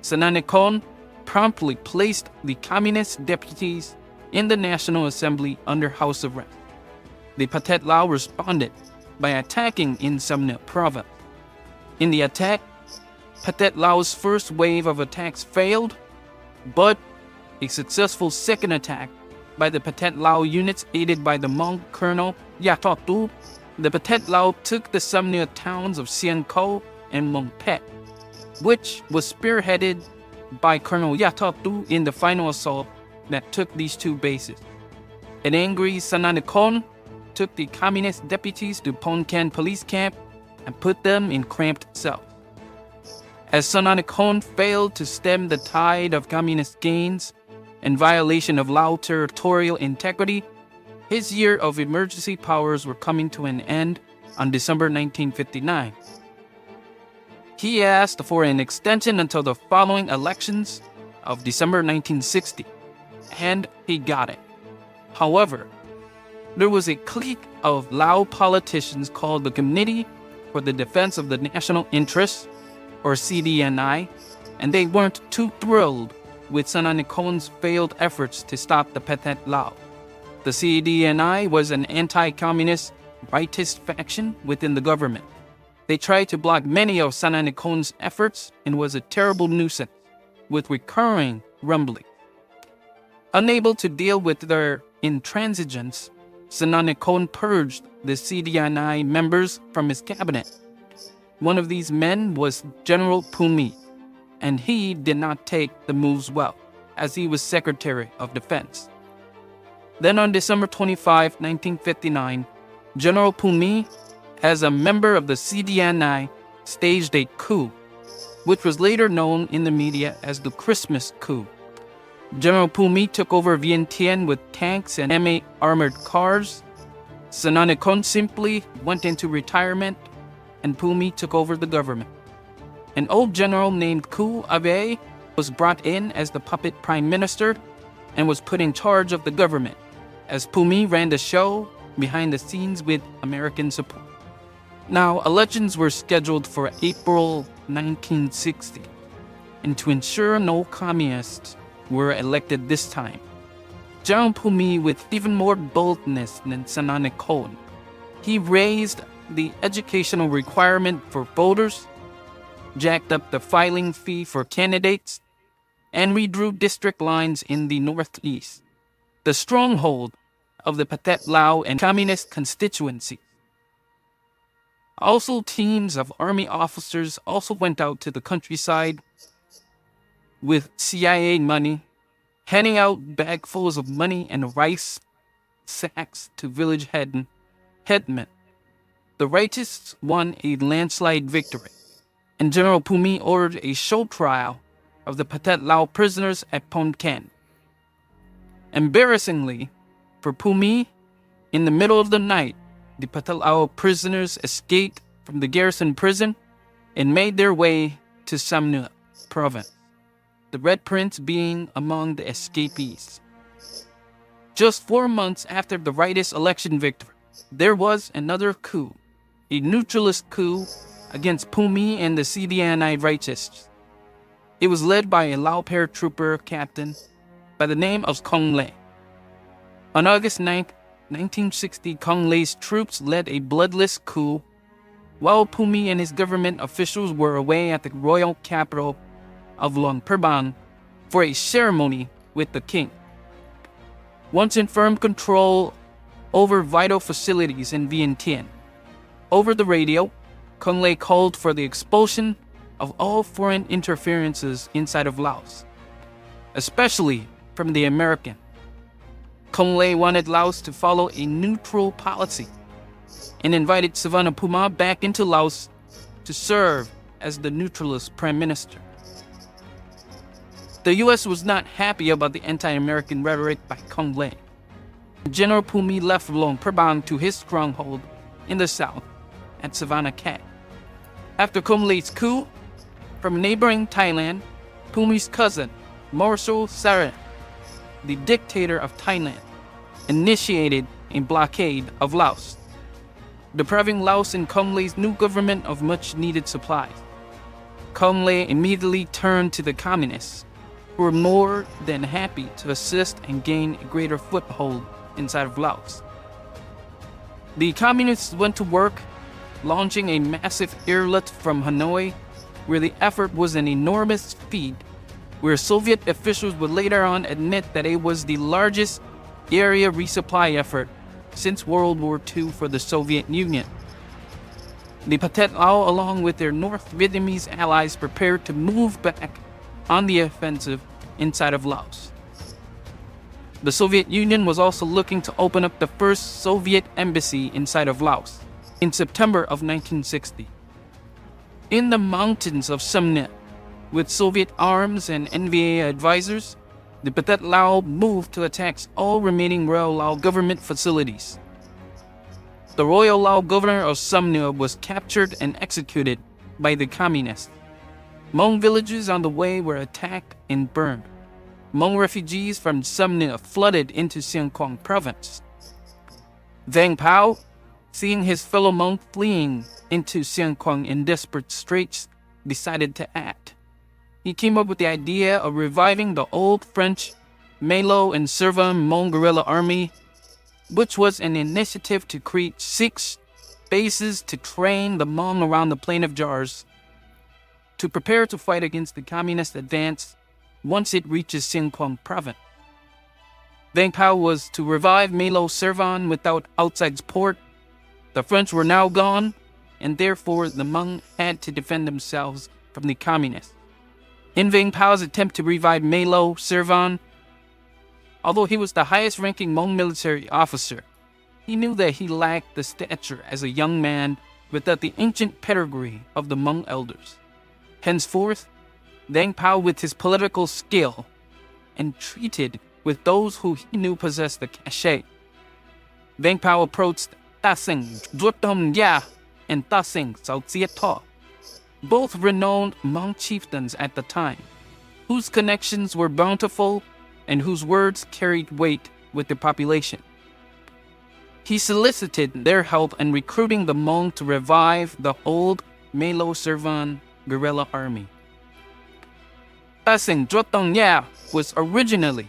Sananekon promptly placed the communist deputies in the National Assembly under house arrest. The Pathet Lao responded by attacking in Sam Nay province. In the attack, Pathet Lao's first wave of attacks failed, but a successful second attack by the Pathet Lao units aided by the Hmong Colonel Yatok Tu, the Pathet Lao took the Sam Nay towns of Sien Co and Mong Pet, which was spearheaded by Colonel Yatok Tu in the final assault that took these two bases. An angry Sananekon took the communist deputies to Pon Can police camp and put them in cramped cells. As Sananekon failed to stem the tide of communist gains and violation of Lao territorial integrity, his year of emergency powers were coming to an end on December 1959. He asked for an extension until the following elections of December 1960, and he got it. However, there was a clique of Lao politicians called the Committee for the Defense of the National Interests, or CDNI, and they weren't too thrilled with Sananekon's failed efforts to stop the Pathet Lao. The CDNI was an anti-communist rightist faction within the government. They tried to block many of Sananekon's efforts and was a terrible nuisance, with recurring rumbling. Unable to deal with their intransigence, Sananekon purged the CDNI members from his cabinet. One of these men was General Pumi, and he did not take the moves well, as he was Secretary of Defense. Then on December 25, 1959, General Pumi, as a member of the CDNI, staged a coup, which was later known in the media as the Christmas coup. General Pumi took over Vientiane with tanks and M8 armored cars. Sananekon simply went into retirement, and Pumi took over the government. An old general named Khu Abe was brought in as the puppet prime minister and was put in charge of the government, as Pumi ran the show behind the scenes with American support. Now, elections were scheduled for April 1960, and to ensure no communists were elected this time, General Pumi, with even more boldness than Sananekon, he raised the educational requirement for voters, jacked up the filing fee for candidates, and redrew district lines in the northeast, the stronghold of the Pathet Lao and communist constituency. Also, teams of army officers also went out to the countryside with CIA money, handing out bagfuls of money and rice sacks to village headmen. The rightists won a landslide victory, and General Pumi ordered a show trial of the Pathet Lao prisoners at Phon Keng. Embarrassingly, for Phu My, in the middle of the night, the Pathet Lao prisoners escaped from the garrison prison and made their way to Sam Nua province, the Red Prince being among the escapees. Just 4 months after the rightist election victory, there was another coup, a neutralist coup against Phu My and the CDNI rightists. It was led by a Lao paratrooper captain by the name of Kong Le. On August 9, 1960, Kong Le's troops led a bloodless coup while Phu My and his government officials were away at the royal capital of Luang Prabang for a ceremony with the king. Once in firm control over vital facilities in Vientiane, over the radio, Kong Le called for the expulsion of all foreign interferences inside of Laos, especially from the American. Kong Le wanted Laos to follow a neutral policy and invited Savannapuma back into Laos to serve as the neutralist prime minister. The U.S. was not happy about the anti-American rhetoric by Kong Le. General Phu My left Luang Prabang to his stronghold in the south at Savannah Cat. After Kong Le's coup, from neighboring Thailand, Phu My's cousin, Marshal Saran, the dictator of Thailand, initiated a blockade of Laos, depriving Laos and Kong Le's new government of much-needed supplies. Kong Le immediately turned to the communists, who were more than happy to assist and gain a greater foothold inside of Laos. The communists went to work, launching a massive airlift from Hanoi, where the effort was an enormous feat, where Soviet officials would later on admit that it was the largest area resupply effort since World War II for the Soviet Union. The Pathet Lao, along with their North Vietnamese allies, prepared to move back on the offensive inside of Laos. The Soviet Union was also looking to open up the first Soviet embassy inside of Laos in September of 1960. In the mountains of Sam Nua, with Soviet arms and NVA advisors, the Pathet Lao moved to attack all remaining Royal Lao government facilities. The Royal Lao governor of Sam Nua was captured and executed by the communists. Hmong villages on the way were attacked and burned. Hmong refugees from Sam Nua flooded into Siêng Khoang province. Vang Pao, seeing his fellow Hmong fleeing into Siêng Khoang in desperate straits, decided to act. He came up with the idea of reviving the old French, Malo, and Servan Hmong guerrilla army, which was an initiative to create 6 bases to train the Hmong around the Plain of Jars to prepare to fight against the communist advance once it reaches Siêng Khoang province. Vang Pao was to revive Malo Servan without outside support. The French were now gone, and therefore the Hmong had to defend themselves from the communists. In Vang Pao's attempt to revive Malo Servan, although he was the highest-ranking Hmong military officer, he knew that he lacked the stature as a young man without the ancient pedigree of the Hmong elders. Henceforth, Vang Pao, with his political skill, entreated with those who he knew possessed the cachet. Vang Pao approached Tasseng Duotom Ya and Tasseng Sao Tsiet Tho, both renowned Hmong chieftains at the time, whose connections were bountiful and whose words carried weight with the population. He solicited their help in recruiting the Hmong to revive the old Malo Servan guerrilla army. Tasseng Duotom Ya was originally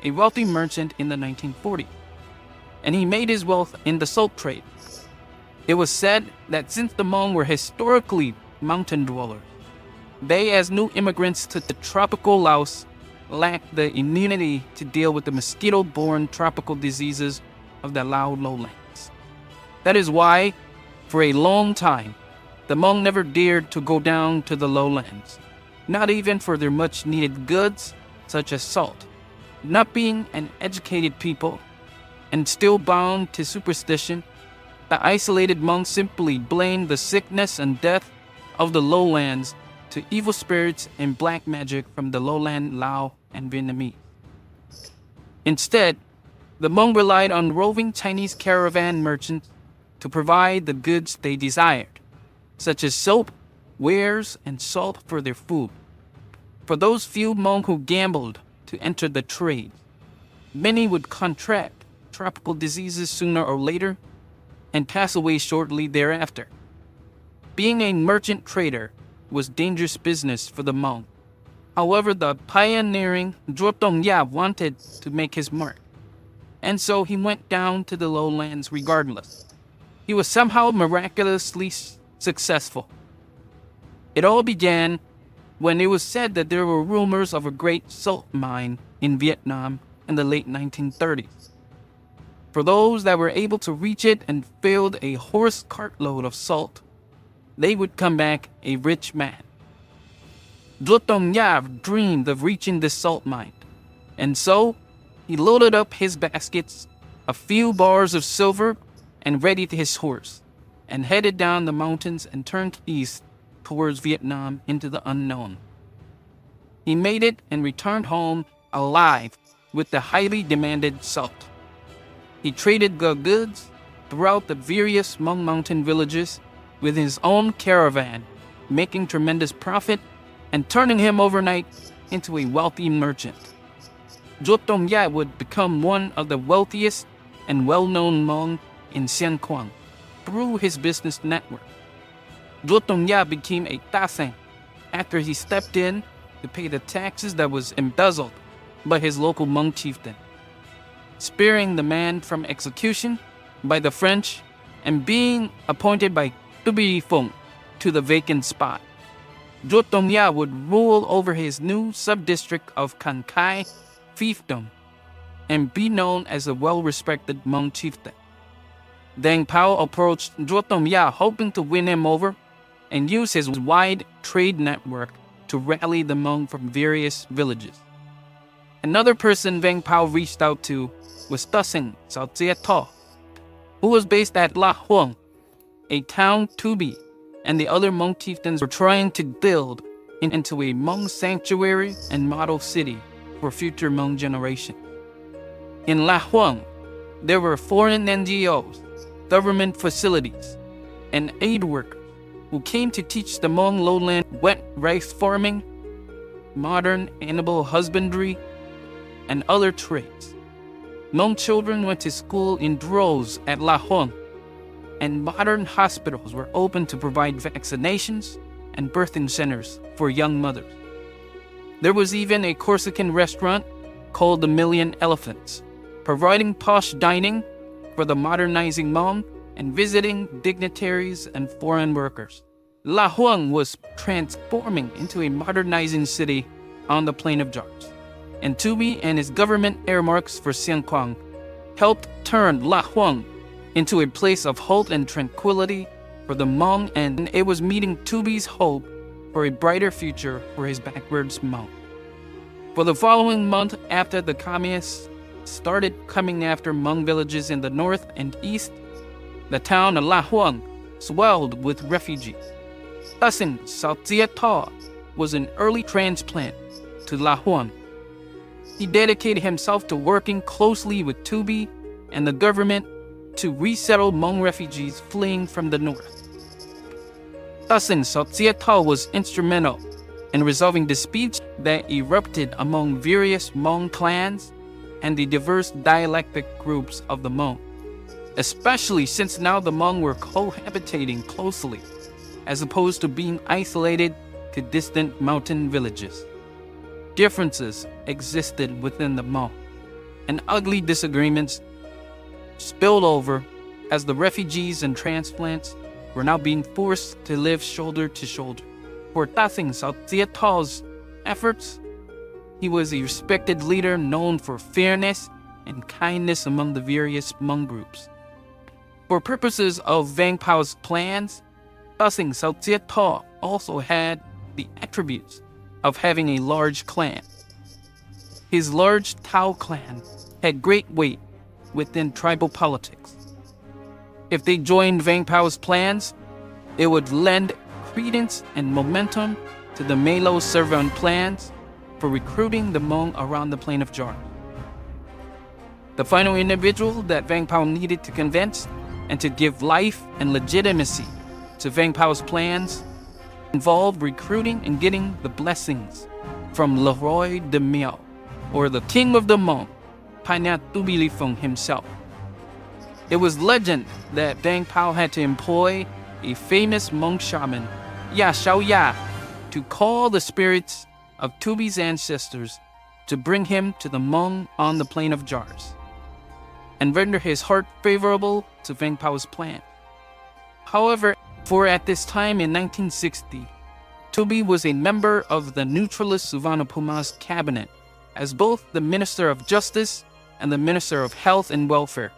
a wealthy merchant in the 1940s, and he made his wealth in the salt trade. It was said that since the Hmong were historically mountain dwellers, they, as new immigrants to the tropical Laos, lacked the immunity to deal with the mosquito-borne tropical diseases of the Lao lowlands. That is why, for a long time, the Hmong never dared to go down to the lowlands, not even for their much-needed goods, such as salt. Not being an educated people, and still bound to superstition, the isolated Hmong simply blamed the sickness and death of the lowlands to evil spirits and black magic from the lowland Lao and Vietnamese. Instead, the Hmong relied on roving Chinese caravan merchants to provide the goods they desired, such as soap, wares, and salt for their food. For those few Hmong who gambled to enter the trade, many would contract tropical diseases sooner or later and pass away shortly thereafter. Being a merchant trader was dangerous business for the Hmong. However, the pioneering Ncuab wanted to make his mark, and so he went down to the lowlands regardless. He was somehow miraculously successful. It all began when it was said that there were rumors of a great salt mine in Vietnam in the late 1930s. For those that were able to reach it and filled a horse cartload of salt, they would come back a rich man. Nhiavue dreamed of reaching this salt mine, and so he loaded up his baskets, a few bars of silver, and readied his horse, and headed down the mountains and turned east towards Vietnam into the unknown. He made it and returned home alive with the highly demanded salt. He traded the goods throughout the various Hmong mountain villages with his own caravan, making tremendous profit and turning him overnight into a wealthy merchant. Nhiavue would become one of the wealthiest and well-known Hmong in Xianquang through his business network. Nhiavue became a Tasseng after he stepped in to pay the taxes that was embezzled by his local Hmong chieftain, sparing the man from execution by the French and being appointed by Touby Lyfoung to the vacant spot. Nhiavue would rule over his new sub-district of Khai fiefdom and be known as a well-respected Hmong chieftain. Vang Pao approached Nhiavue hoping to win him over and use his wide trade network to rally the Hmong from various villages. Another person Vang Pao reached out to was Tasseng Thao, who was based at Lauj, a town Touby and the other Hmong chieftains were trying to build into a Hmong sanctuary and model city for future Hmong generations. In Lauj, there were foreign NGOs, government facilities, and aid workers who came to teach the Hmong lowland wet rice farming, modern animal husbandry, and other trades. Hmong children went to school in droves at Lauj, and modern hospitals were open to provide vaccinations and birthing centers for young mothers. There was even a Corsican restaurant called the Million Elephants, providing posh dining for the modernizing Hmong and visiting dignitaries and foreign workers. Lauj was transforming into a modernizing city on the Plain of Jars, and Touby and his government earmarks for Xianquang helped turn Lauj into a place of hope and tranquility for the Hmong, and it was meeting Touby's hope for a brighter future for his backwards Hmong. For the following month after the communists started coming after Hmong villages in the north and east, the town of Lauj swelled with refugees. Tasseng Thao was an early transplant to Lauj. He dedicated himself to working closely with Touby and the government to resettle Hmong refugees fleeing from the north. Tasseng Thao was instrumental in resolving disputes that erupted among various Hmong clans and the diverse dialectic groups of the Hmong, especially since now the Hmong were cohabitating closely as opposed to being isolated to distant mountain villages. Differences existed within the Hmong, and ugly disagreements spilled over as the refugees and transplants were now being forced to live shoulder to shoulder. For Tasseng Thao's efforts, he was a respected leader known for fairness and kindness among the various Hmong groups. For purposes of Vang Pao's plans, Tasseng Thao also had the attributes of having a large clan. His large Thao clan had great weight within tribal politics. If they joined Vang Pao's plans, it would lend credence and momentum to the Malo Servan plans for recruiting the Hmong around the Plain of Jars. The final individual that Vang Pao needed to convince and to give life and legitimacy to Vang Pao's plans involved recruiting and getting the blessings from Le Roi de Miao, or the King of the Hmong, Touby Lyfoung himself. It was legend that Vang Pao had to employ a famous Hmong shaman, Ya Xiao Ya, to call the spirits of Touby's ancestors to bring him to the Hmong on the Plain of Jars, and render his heart favorable to Vang Pao's plan. However, for at this time in 1960, Touby was a member of the neutralist Suvarnabhuma's cabinet as both the Minister of Justice and the Minister of Health and Welfare.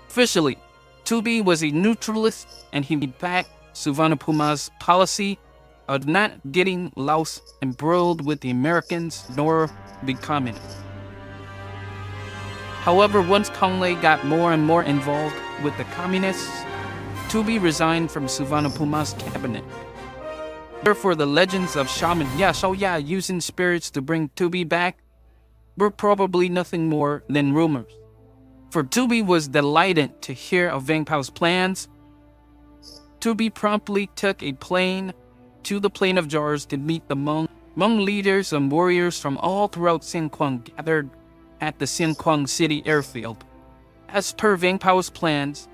Officially, Touby was a neutralist and he backed Suvarnabhuma's policy of not getting Laos embroiled with the Americans nor the communists. However, once Conley got more and more involved with the communists, Touby resigned from Suvarnabhuma's cabinet. Therefore, the legends of shaman Ya Xiao Ya using spirits to bring Touby back were probably nothing more than rumors. For Touby was delighted to hear of Vang Pao's plans. Touby promptly took a plane to the Plain of Jars to meet the Hmong leaders and warriors from all throughout Xianquang gathered at the Xianquang City airfield. As per Vang Pao's plans,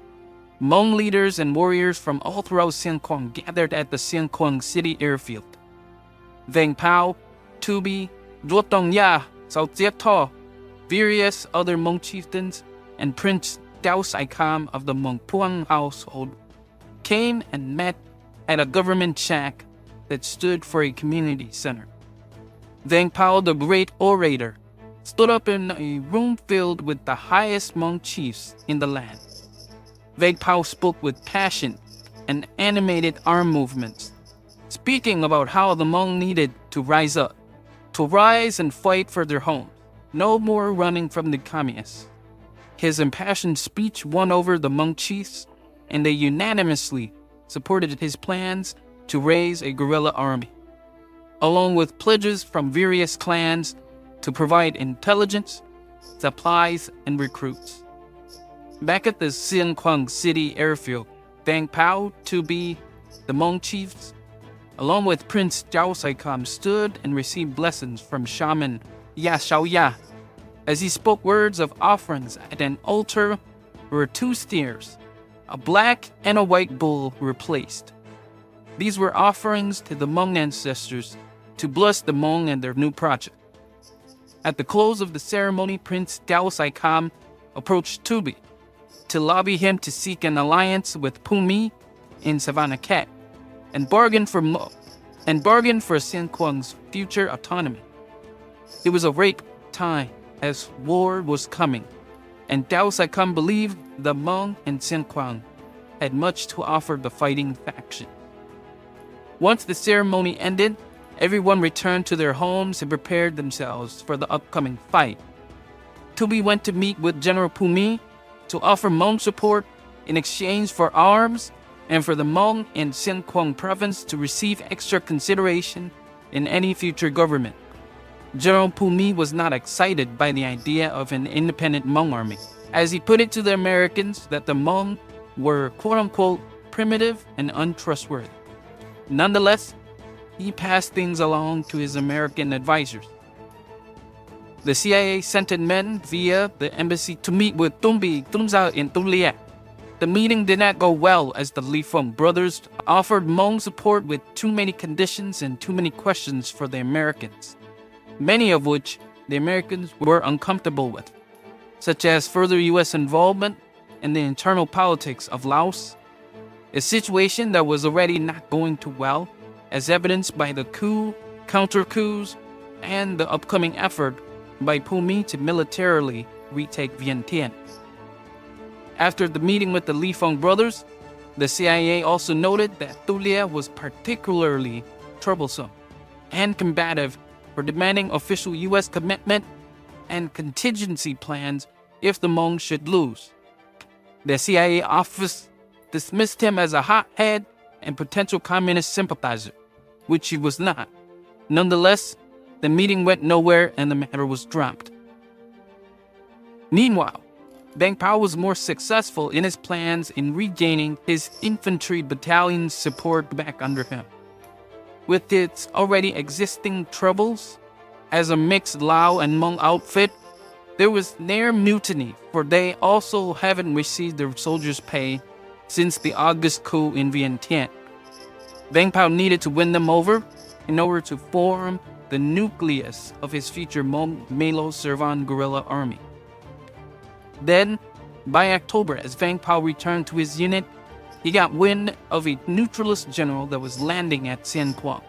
Hmong leaders and warriors from all throughout Xianquang gathered at the Xianquang City airfield. Vang Pao, Touby, Duotong Ya, Sao Jiet Tho, various other Hmong chieftains, and Prince Dao Saikam of the Muong Phuan household came and met at a government shack that stood for a community center. Vang Pao, the great orator, stood up in a room filled with the highest Hmong chiefs in the land. Vang Pao spoke with passion and animated arm movements, speaking about how the Hmong needed to rise up, to rise and fight for their homes, no more running from the communists. His impassioned speech won over the Hmong chiefs, and they unanimously supported his plans to raise a guerrilla army, along with pledges from various clans to provide intelligence, supplies, and recruits. Back at the Xianquang City airfield, Vang Pao, Touby, the Hmong chiefs, along with Prince Dao Saikam, stood and received blessings from shaman Ya Xiao Ya. As he spoke words of offerings at an altar where 2 steers, a black and a white bull, were placed. These were offerings to the Hmong ancestors to bless the Hmong and their new project. At the close of the ceremony, Prince Dao Saikam approached Touby to lobby him to seek an alliance with Pumi in Savannah Cat and bargain for Xianquang's future autonomy. It was a great time as war was coming, and Dao Saikam believed the Hmong and Xianquang had much to offer the fighting faction. Once the ceremony ended, everyone returned to their homes and prepared themselves for the upcoming fight. Touby went to meet with General Pumi to offer Hmong support in exchange for arms and for the Hmong and Xianquang province to receive extra consideration in any future government. General Pumi was not excited by the idea of an independent Hmong army, as he put it to the Americans that the Hmong were quote-unquote primitive and untrustworthy. Nonetheless, he passed things along to his American advisors. The CIA sent in men via the embassy to meet with Touby in Toulia. The meeting did not go well as the Lyfoung brothers offered Hmong support with too many conditions and too many questions for the Americans, many of which the Americans were uncomfortable with, such as further U.S. involvement in the internal politics of Laos, a situation that was already not going too well, as evidenced by the coup, counter-coups, and the upcoming effort by Pumi to militarily retake Vientiane. After the meeting with the Lyfoung brothers, the CIA also noted that Toulia was particularly troublesome and combative for demanding official U.S. commitment and contingency plans if the Hmong should lose. The CIA office dismissed him as a hothead and potential communist sympathizer, which he was not, Nonetheless, the meeting went nowhere and the matter was dropped. Meanwhile, Vang Pao was more successful in his plans in regaining his infantry battalion's support back under him. With its already existing troubles, as a mixed Lao and Hmong outfit, there was near mutiny, for they also haven't received their soldiers' pay since the August coup in Vientiane. Vang Pao needed to win them over in order to form the nucleus of his future Hmong Malo-Servan guerrilla army. Then, by October, as Vang Pao returned to his unit, he got wind of a neutralist general that was landing at Sien Quang.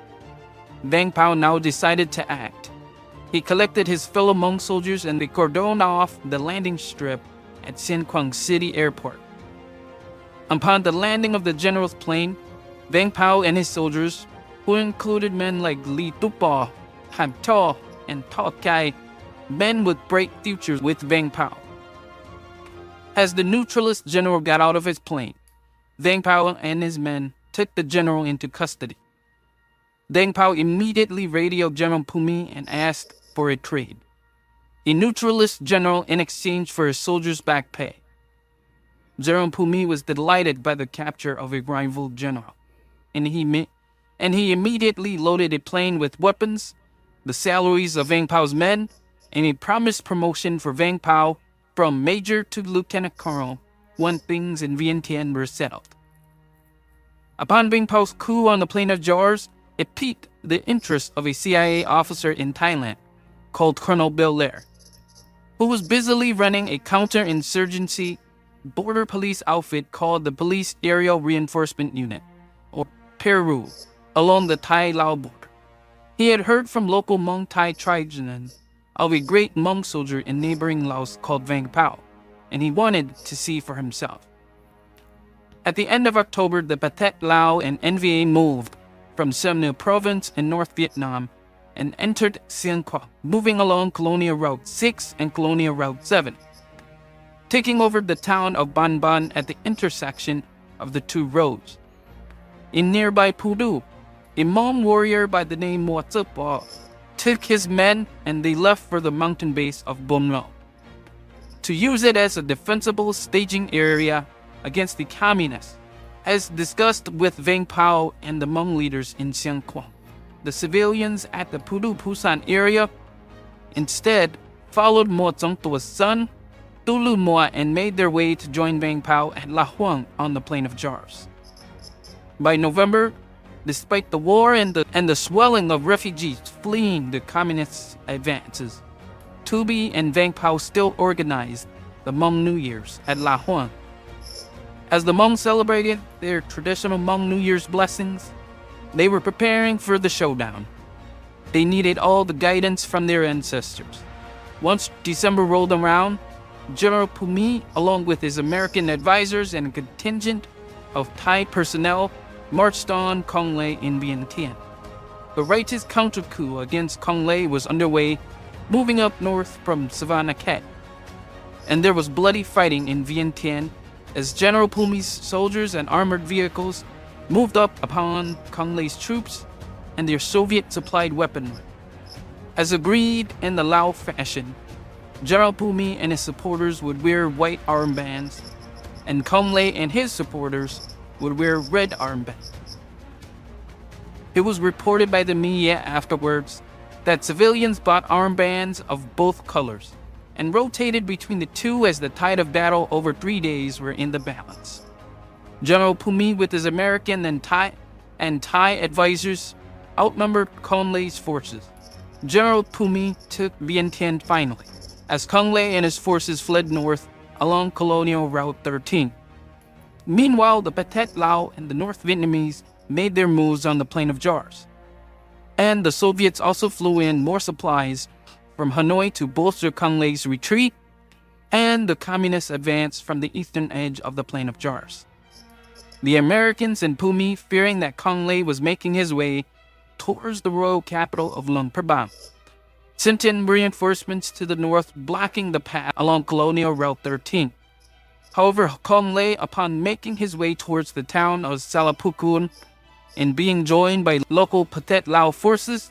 Vang Pao now decided to act. He collected his fellow Hmong soldiers and they cordoned off the landing strip at Sien Quang City Airport. Upon the landing of the general's plane, Vang Pao and his soldiers, who included men like Li Tupo, Ham To, and To Kai, men with bright futures with Vang Pao. As the neutralist general got out of his plane, Vang Pao and his men took the general into custody. Vang Pao immediately radioed General Pumi and asked for a trade. A neutralist general in exchange for his soldiers' back pay. General Pumi was delighted by the capture of a rival general, and he immediately loaded a plane with weapons, the salaries of Vang Pao's men, and a promised promotion for Vang Pao from major to lieutenant colonel when things in Vientiane were settled. Upon Vang Pao's coup on the plain of jars, it piqued the interest of a CIA officer in Thailand called Colonel Belair, who was busily running a counterinsurgency border police outfit called the Police Aerial Reinforcement Unit, or PARU, along the Thai-Lao border. He had heard from local Hmong Thai tribesmen of a great Hmong soldier in neighboring Laos called Vang Pao, and he wanted to see for himself. At the end of October, the Pathet, Lao, and NVA moved from Siem Neu province in North Vietnam and entered Sien Quang, moving along Colonial Route 6 and Colonial Route 7, taking over the town of Ban Ban at the intersection of the two roads. In nearby Pudu, a Hmong warrior by the name Mo Tzupo took his men and they left for the mountain base of Bom Lo to use it as a defensible staging area against the communists. As discussed with Vang Pao and the Hmong leaders in Sien Quang, the civilians at the Pudu Pusan area instead followed Mo Zongtua's son, Tulu Moa, and made their way to join Vang Pao at La Huang on the Plain of Jars. By November, despite the war and the swelling of refugees fleeing the communists' advances, Touby and Vang Pao still organized the Hmong New Year's at La Huang. As the Hmong celebrated their traditional Hmong New Year's blessings, they were preparing for the showdown. They needed all the guidance from their ancestors. Once December rolled around, General Pumi, along with his American advisors and a contingent of Thai personnel, marched on Kong Lei in Vientiane. The righteous counter-coup against Kong Lei was underway, moving up north from Savannah Cat. And there was bloody fighting in Vientiane as General Pumi's soldiers and armored vehicles moved up upon Kong Lei's troops and their Soviet-supplied weaponry. As agreed in the Lao fashion, General Pumi and his supporters would wear white armbands, and Kong Lei and his supporters would wear red armbands. It was reported by the media afterwards that civilians bought armbands of both colors and rotated between the two as the tide of battle over 3 days were in the balance. General Pumi with his American and Thai advisors outnumbered Kong Lei's forces. General Pumi took Vientiane finally, as Kong Lei and his forces fled north along Colonial Route 13. Meanwhile, the Pathet, Lao, and the North Vietnamese made their moves on the Plain of Jars. And the Soviets also flew in more supplies from Hanoi to bolster Kong Lei's retreat and the communists advanced from the eastern edge of the Plain of Jars. The Americans and Pumi, fearing that Kong Lei was making his way towards the royal capital of Luang Prabang, sent in reinforcements to the north, blocking the path along Colonial Route 13. However, Kong Lei, upon making his way towards the town of Salapukun and being joined by local Pathet Lao forces,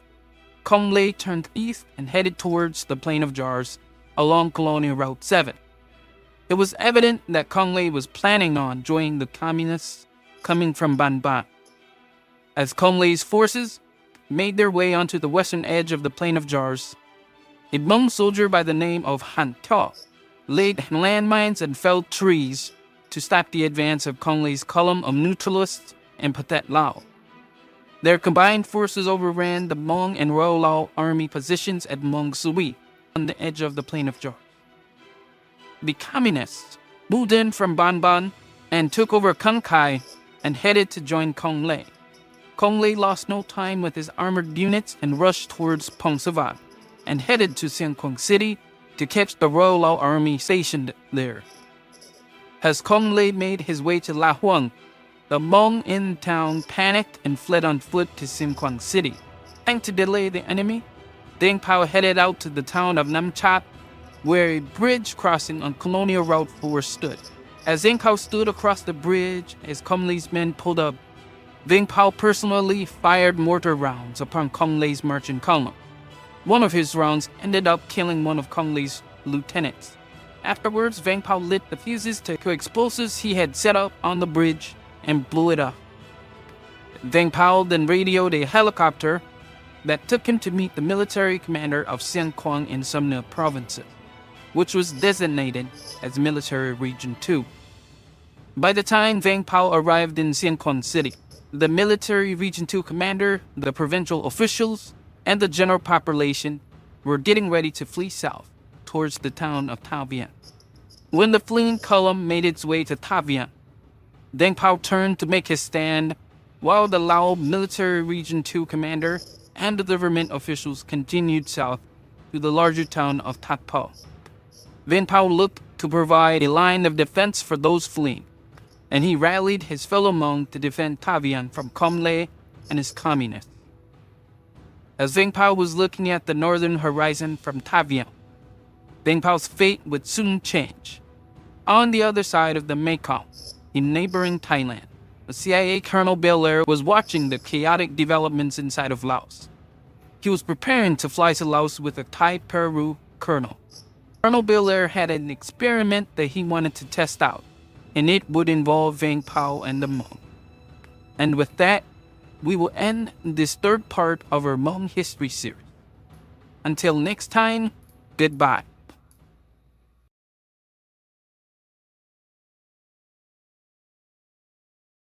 Kong Lé turned east and headed towards the Plain of Jars along Colonial Route 7. It was evident that Kong Lé was planning on joining the communists coming from Ban Ban. As Kong Lé's forces made their way onto the western edge of the Plain of Jars, a Hmong soldier by the name of Han Thao laid landmines and felled trees to stop the advance of Kong Lé's column of neutralists in Pathet Lao. Their combined forces overran the Hmong and Royal Lao army positions at Muong Sui on the edge of the Plain of Jars. The communists moved in from Ban Ban and took over Keng Khai and headed to join Kong Lé. Kong Lé lost no time with his armored units and rushed towards Pong Savat and headed to Siêng Khoang City to catch the Royal Lao army stationed there. As Kong Lé made his way to La Huang, the Hmong in town panicked and fled on foot to Siêng Khoang City. Trying to delay the enemy, Vang Pao headed out to the town of Ncuab, where a bridge crossing on Colonial Route 4 stood. As Vang Pao stood across the bridge as Kong Lé's men pulled up, Vang Pao personally fired mortar rounds upon Kong Lé's merchant column. One of his rounds ended up killing one of Kong Lé's lieutenants. Afterwards, Vang Pao lit the fuses to explosives he had set up on the bridge and blew it up. Vang Pao then radioed a helicopter that took him to meet the military commander of Siêng Khoang in Sumner provinces, which was designated as Military Region 2. By the time Vang Pao arrived in Siêng Khoang City, the Military Region 2 commander, the provincial officials, and the general population were getting ready to flee south towards the town of Tha Vien. When the fleeing column made its way to Tha Vien, Vang Pao turned to make his stand while the Lao Military Region 2 commander and the government officials continued south to the larger town of That Po. Vang Pao looked to provide a line of defense for those fleeing, and he rallied his fellow Hmong to defend Tha Vien from Kong Lé and his communists. As Vang Pao was looking at the northern horizon from Tha Vien, Vang Pao's fate would soon change. On the other side of the Mekong, in neighboring Thailand, the CIA Colonel Belair was watching the chaotic developments inside of Laos. He was preparing to fly to Laos with a Thai Peru colonel. Colonel Belair had an experiment that he wanted to test out, and it would involve Vang Pao and the Hmong. And with that, we will end this third part of our Hmong History series. Until next time, goodbye.